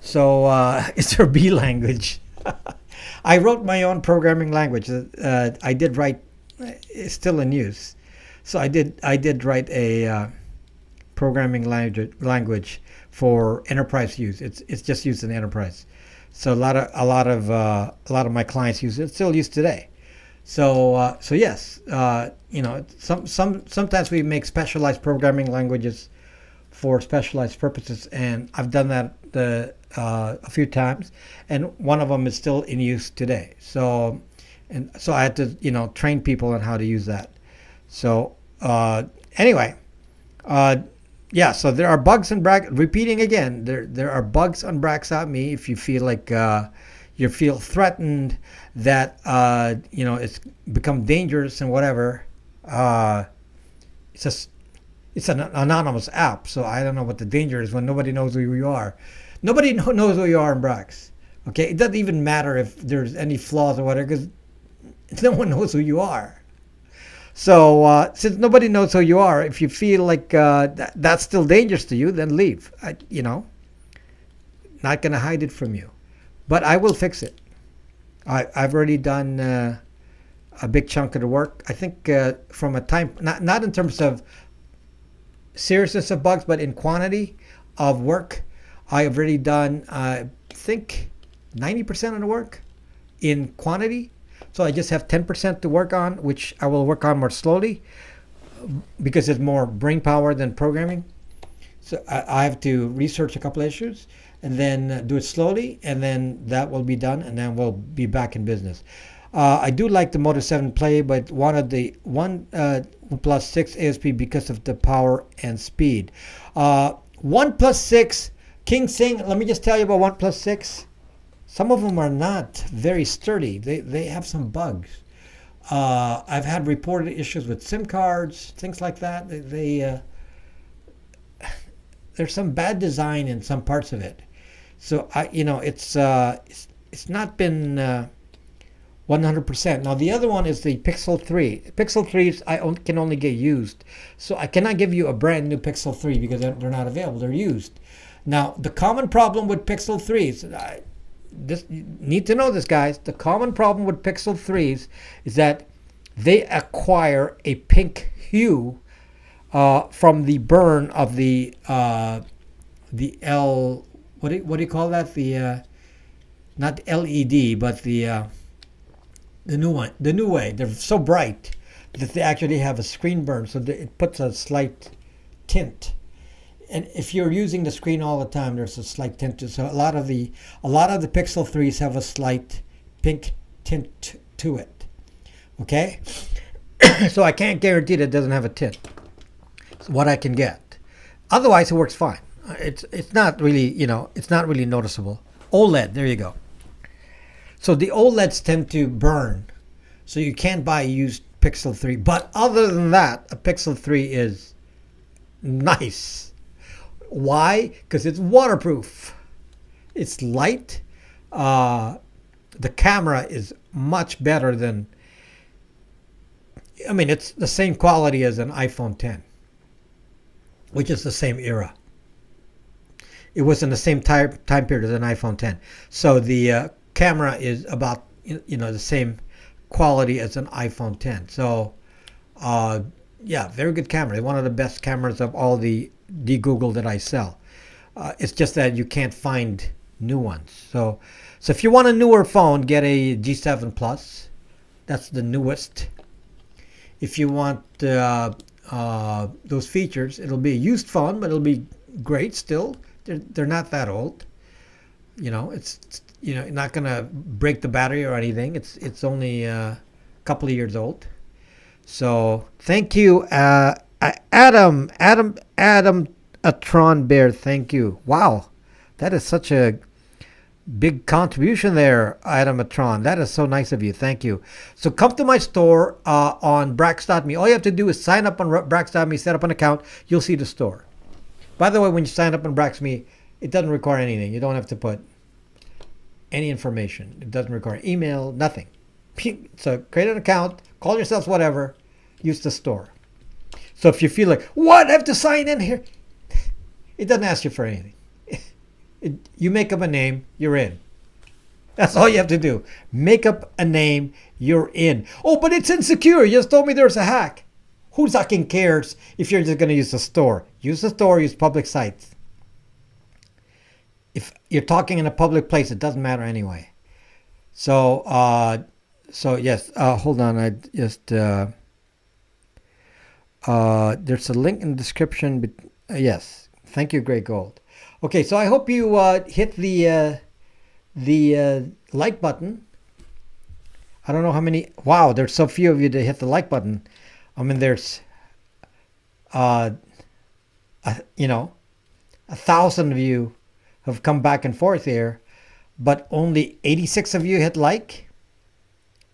Speaker 1: So, it's your B language. I wrote my own programming language. I did write, it's still in use. So I did write a programming language for enterprise use. It's just used in enterprise. So a lot of my clients use it. It's still used today. So yes, sometimes we make specialized programming languages for specialized purposes, and I've done that a few times, and one of them is still in use today. So I had to train people on how to use that. So anyway, so there are bugs in Brack. Repeating again, there are bugs on Brack.me. If you feel like you feel threatened that it's become dangerous and whatever, it's an anonymous app, so I don't know what the danger is when nobody knows who you are. Nobody knows who you are in Bracks. Okay, it doesn't even matter if there's any flaws or whatever, because no one knows who you are. So since nobody knows who you are, if you feel like that's still dangerous to you, then leave. Not going to hide it from you. But I will fix it. I've already done a big chunk of the work. I think from a time, not in terms of seriousness of bugs, but in quantity of work, I have already done, I think, 90% of the work in quantity. So I just have 10% to work on, which I will work on more slowly because it's more brain power than programming. So I have to research a couple of issues and then do it slowly, and then that will be done, and then we'll be back in business. I do like the Moto 7 Play, but wanted the OnePlus 6 ASP because of the power and speed. OnePlus 6, King Sing, let me just tell you about OnePlus 6. Some of them are not very sturdy. They have some bugs. I've had reported issues with SIM cards, things like that. There's some bad design in some parts of it. So it's not been 100%. Now the other one is the Pixel 3. Pixel 3s can only get used. So I cannot give you a brand new Pixel 3 because they're not available. They're used. Now the common problem with Pixel 3s, you need to know this, guys. The common problem with Pixel 3s is that they acquire a pink hue from the burn of the what do you call that? The not the LED, but the new one, the new way. They're so bright that they actually have a screen burn, so it puts a slight tint. And if you're using the screen all the time, there's a slight tint to it. So a lot of the Pixel 3s have a slight pink tint to it. Okay? So I can't guarantee that it doesn't have a tint. It's what I can get. Otherwise it works fine. It's not really, it's not really noticeable. OLED, there you go. So the OLEDs tend to burn. So you can't buy a used Pixel 3. But other than that, a Pixel 3 is nice. Why? Because it's waterproof. It's light. The camera is much better than, it's the same quality as an iPhone 10, which is the same era. It was in the same time period as an iPhone 10. So the camera is about, the same quality as an iPhone 10. So, very good camera. One of the best cameras of all the Google that I sell. It's just that you can't find new ones. So if you want a newer phone, get a G7 Plus. That's the newest. If you want those features, it'll be a used phone, but it'll be great still. They're not that old. It's not gonna break the battery or anything. It's only a couple of years old. So thank you, Adam, a Tron Bear. Thank you. Wow, that is such a Big contribution there, Adamatron. That is so nice of you. Thank you. So come to my store on Brax.me. All you have to do is sign up on Brax.me, set up an account. You'll see the store. By the way, when you sign up on Brax.me, it doesn't require anything. You don't have to put any information. It doesn't require email, nothing. So create an account, call yourself whatever, use the store. So if you feel like, what, I have to sign in here? It doesn't ask you for anything. You make up a name, you're in. That's all you have to do. Make up a name, you're in. Oh, but it's insecure. You just told me there's a hack. Who fucking cares if you're just going to use the store? Use the store, use public sites. If you're talking in a public place, it doesn't matter anyway. So yes, hold on. I just, there's a link in the description. But, yes, thank you, Great Gold. Okay, so I hope you hit the like button. I don't know how many. Wow, there's so few of you to hit the like button. I mean, there's, 1,000 of you have come back and forth here, but only 86 of you hit like.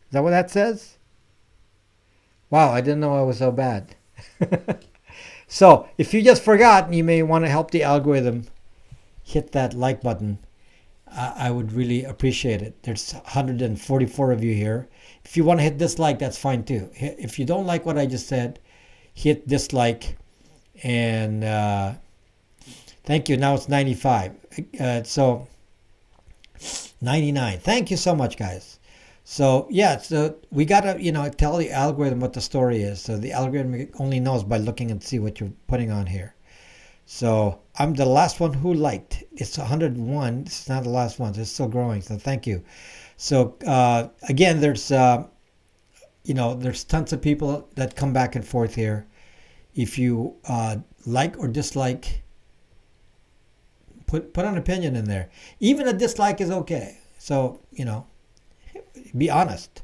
Speaker 1: Is that what that says? Wow, I didn't know I was so bad. So if you just forgot, you may want to help the algorithm. Hit that like button. I would really appreciate it. There's 144 of you here. If you want to hit dislike, that's fine too. If you don't like what I just said, hit dislike. And thank you. Now it's 95. So 99. Thank you so much, guys. So yeah, so we gotta tell the algorithm what the story is. So the algorithm only knows by looking and see what you're putting on here. So I'm the last one who liked. It's 101. This is not the last one. It's still growing. So thank you. So again, there's there's tons of people that come back and forth here. If you like or dislike, put an opinion in there. Even a dislike is okay. So be honest.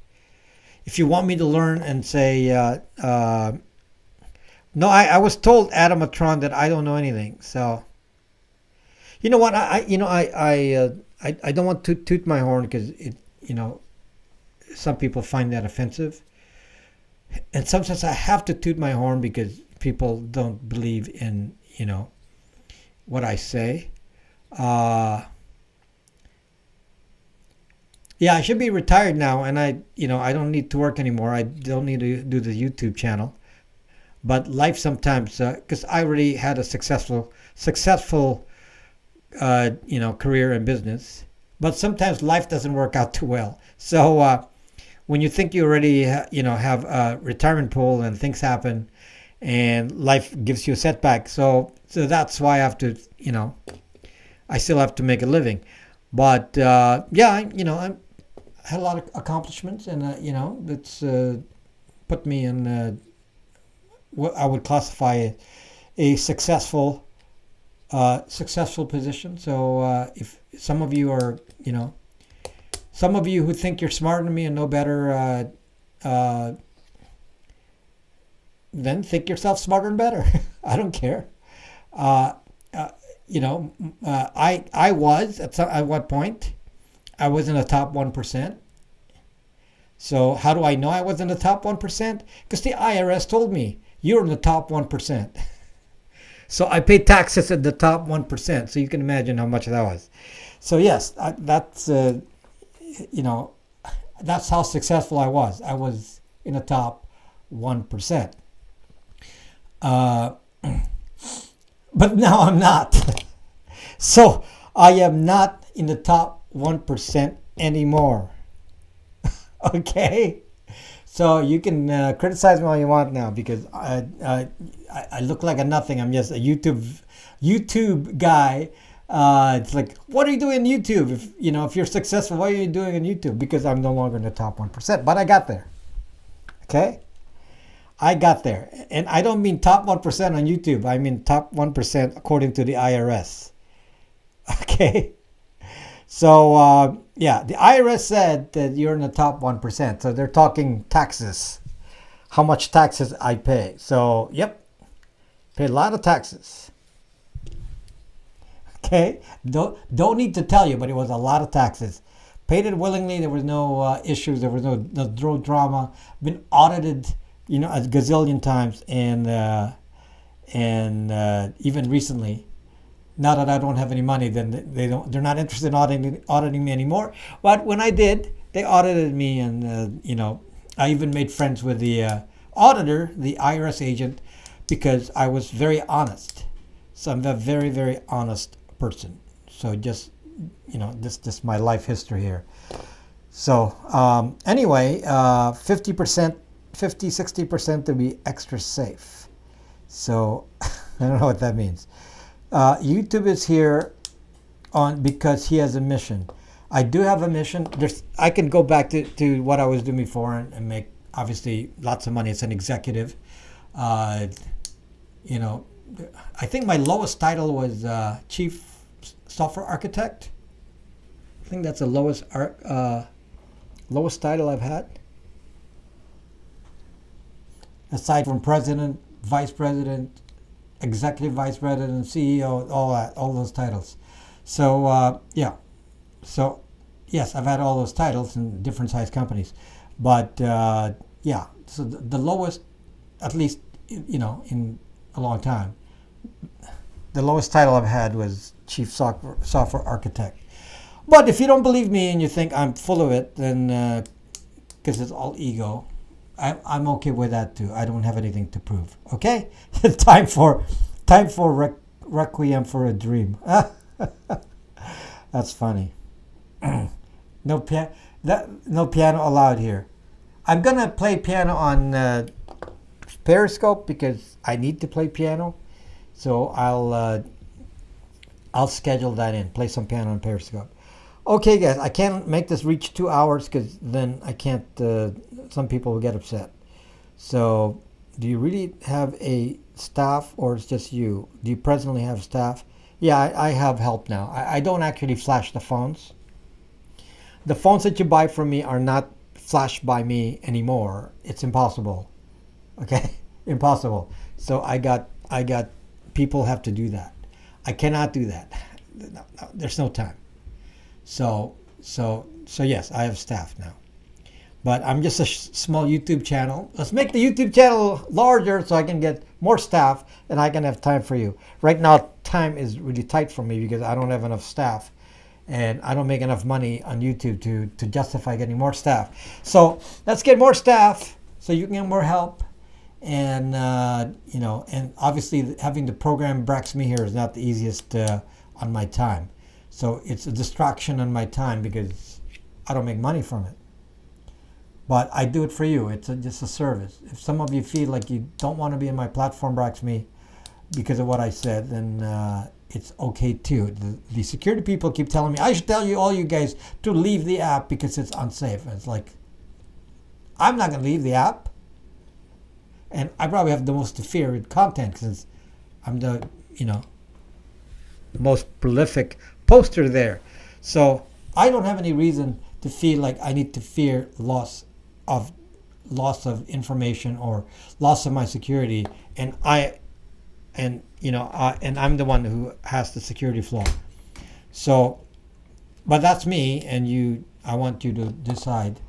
Speaker 1: If you want me to learn and say no, I was told, Adamatron, that I don't know anything. So, you know what? I don't want to toot my horn because some people find that offensive, and sometimes I have to toot my horn because people don't believe in what I say. Yeah, I should be retired now, and I don't need to work anymore. I don't need to do the YouTube channel. But life sometimes, because I already had a successful, career in business. But sometimes life doesn't work out too well. So when you think you already, have a retirement pool and things happen, and life gives you a setback. So that's why I have to, I still have to make a living. But yeah, I had a lot of accomplishments, and it's put me in what I would classify a successful position. So if some of you are, some of you who think you're smarter than me and know better, then think yourself smarter and better. I don't care. I was at what point I was in the top 1%. So how do I know I was in the top 1%? Because the IRS told me you're in the top 1%. So I paid taxes at the top 1%. So you can imagine how much that was. So yes, that's how successful I was. I was in the top 1%. But now I'm not. So I am not in the top 1% anymore. Okay? So you can criticize me all you want now, because I look like a nothing. I'm just a YouTube guy. It's like, what are you doing on YouTube? If you're successful, what are you doing on YouTube? Because I'm no longer in the top 1%. But I got there. Okay? I got there. And I don't mean top 1% on YouTube. I mean top 1% according to the IRS. Okay? So, yeah, the IRS said that you're in the top 1%. So they're talking taxes. How much taxes I pay. So, yep, pay a lot of taxes. Okay, don't need to tell you, but it was a lot of taxes. Paid it willingly. There was no issues. There was no drama. Been audited, a gazillion times, and even recently. Now that I don't have any money, then they're not interested in auditing me anymore. But when I did, they audited me, and I even made friends with the auditor, the IRS agent, because I was very honest. So I'm a very, very honest person. So just this my life history here. So anyway, 50%, 60% to be extra safe. So I don't know what that means. YouTube is here because he has a mission. I do have a mission. I can go back to what I was doing before and make obviously lots of money as an executive. I think my lowest title was Chief Software Architect. I think that's the lowest title I've had. Aside from President, Vice President, Executive Vice President, CEO, all those titles. So So yes, I've had all those titles in different size companies, but so the lowest, at least in a long time, the lowest title I've had was Chief Software Architect. But if you don't believe me and you think I'm full of it, then because it's all ego, I'm okay with that too. I don't have anything to prove. Okay, time for Requiem for a Dream. That's funny. No piano allowed here. I'm gonna play piano on Periscope because I need to play piano. So I'll schedule that in. Play some piano on Periscope. Okay, guys. I can't make this reach 2 hours because then I can't. Some people will get upset. So, do you really have a staff, or it's just you? Do you presently have staff? Yeah, I have help now. I don't actually flash the phones. The phones that you buy from me are not flashed by me anymore. It's impossible. Okay, impossible. So I got people have to do that. I cannot do that. No, there's no time. So yes, I have staff now. But I'm just a small YouTube channel. Let's make the YouTube channel larger so I can get more staff and I can have time for you. Right now, time is really tight for me because I don't have enough staff and I don't make enough money on YouTube to justify getting more staff. So let's get more staff so you can get more help. And, and obviously having the program Brack's Me here is not the easiest on my time. So it's a distraction on my time because I don't make money from it. But I do it for you. It's just a service. If some of you feel like you don't want to be in my platform, Brack's Me, because of what I said, then it's okay too. The security people keep telling me, I should tell you, all you guys, to leave the app because it's unsafe. And it's like, I'm not going to leave the app. And I probably have the most feared content since I'm the, most prolific poster there. So I don't have any reason to feel like I need to fear loss of information or loss of my security, and I'm the one who has the security flaw. So, but that's me, and I want you to decide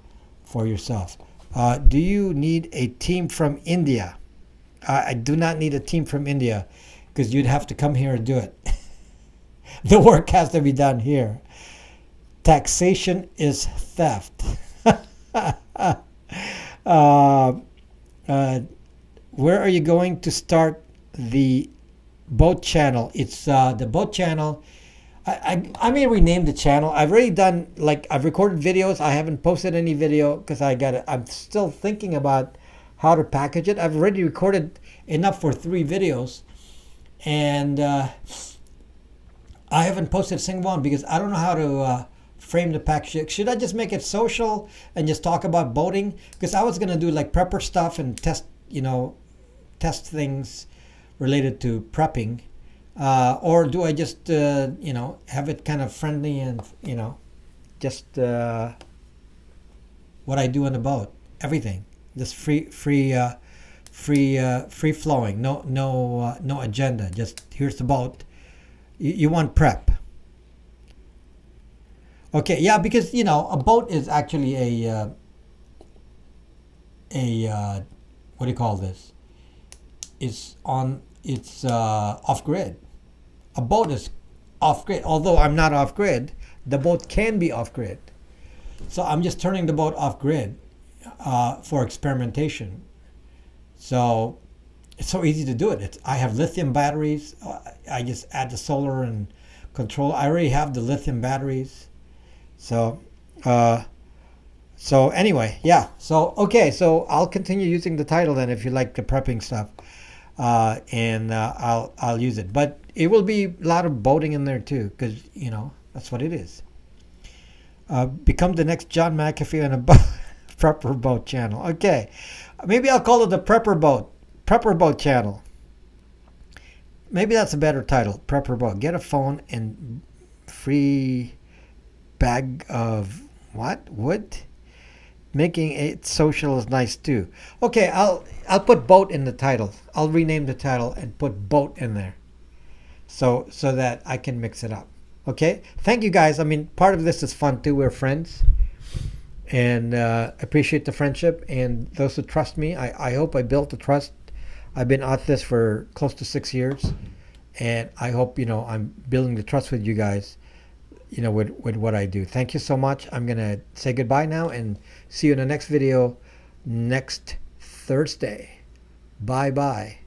Speaker 1: for yourself. Do you need a team from India? I do not need a team from India because you'd have to come here and do it. The work has to be done here. Taxation is theft. Where are you going to start the boat channel? It's the boat channel. I may rename the channel. I've already done, I've recorded videos. I haven't posted any video because I'm still thinking about how to package it. I've already recorded enough for 3 videos, and I haven't posted a single one because I don't know how to frame the package. Should I just make it social and just talk about boating? Because I was gonna do prepper stuff and test things related to prepping. Or do I just, have it kind of friendly and, just what I do on the boat, everything, just free flowing, no agenda. Just here's the boat, You want prep. Okay, yeah, because a boat is actually a what do you call this? It's off grid. A boat is off grid. Although I'm not off grid, the boat can be off grid. So I'm just turning the boat off grid for experimentation. So it's so easy to do it. I have lithium batteries. I just add the solar and control. I already have the lithium batteries. So, so anyway, yeah. So okay, so I'll continue using the title then if you like the prepping stuff, and I'll use it. But it will be a lot of boating in there too, because that's what it is. Become the next John McAfee on a prepper boat channel. Okay, maybe I'll call it the prepper boat channel. Maybe that's a better title. Prepper boat. Get a phone and free bag of what wood. Making it social is nice too. Okay, I'll put boat in the title. I'll rename the title and put boat in there, so that I can mix it up. Okay, thank you guys. I mean, part of this is fun too. We're friends, and appreciate the friendship and those who trust me. I hope I built the trust. I've been at this for close to 6 years, and I hope I'm building the trust with you guys. With what I do. Thank you so much. I'm gonna say goodbye now and see you in the next video next Thursday. Bye bye.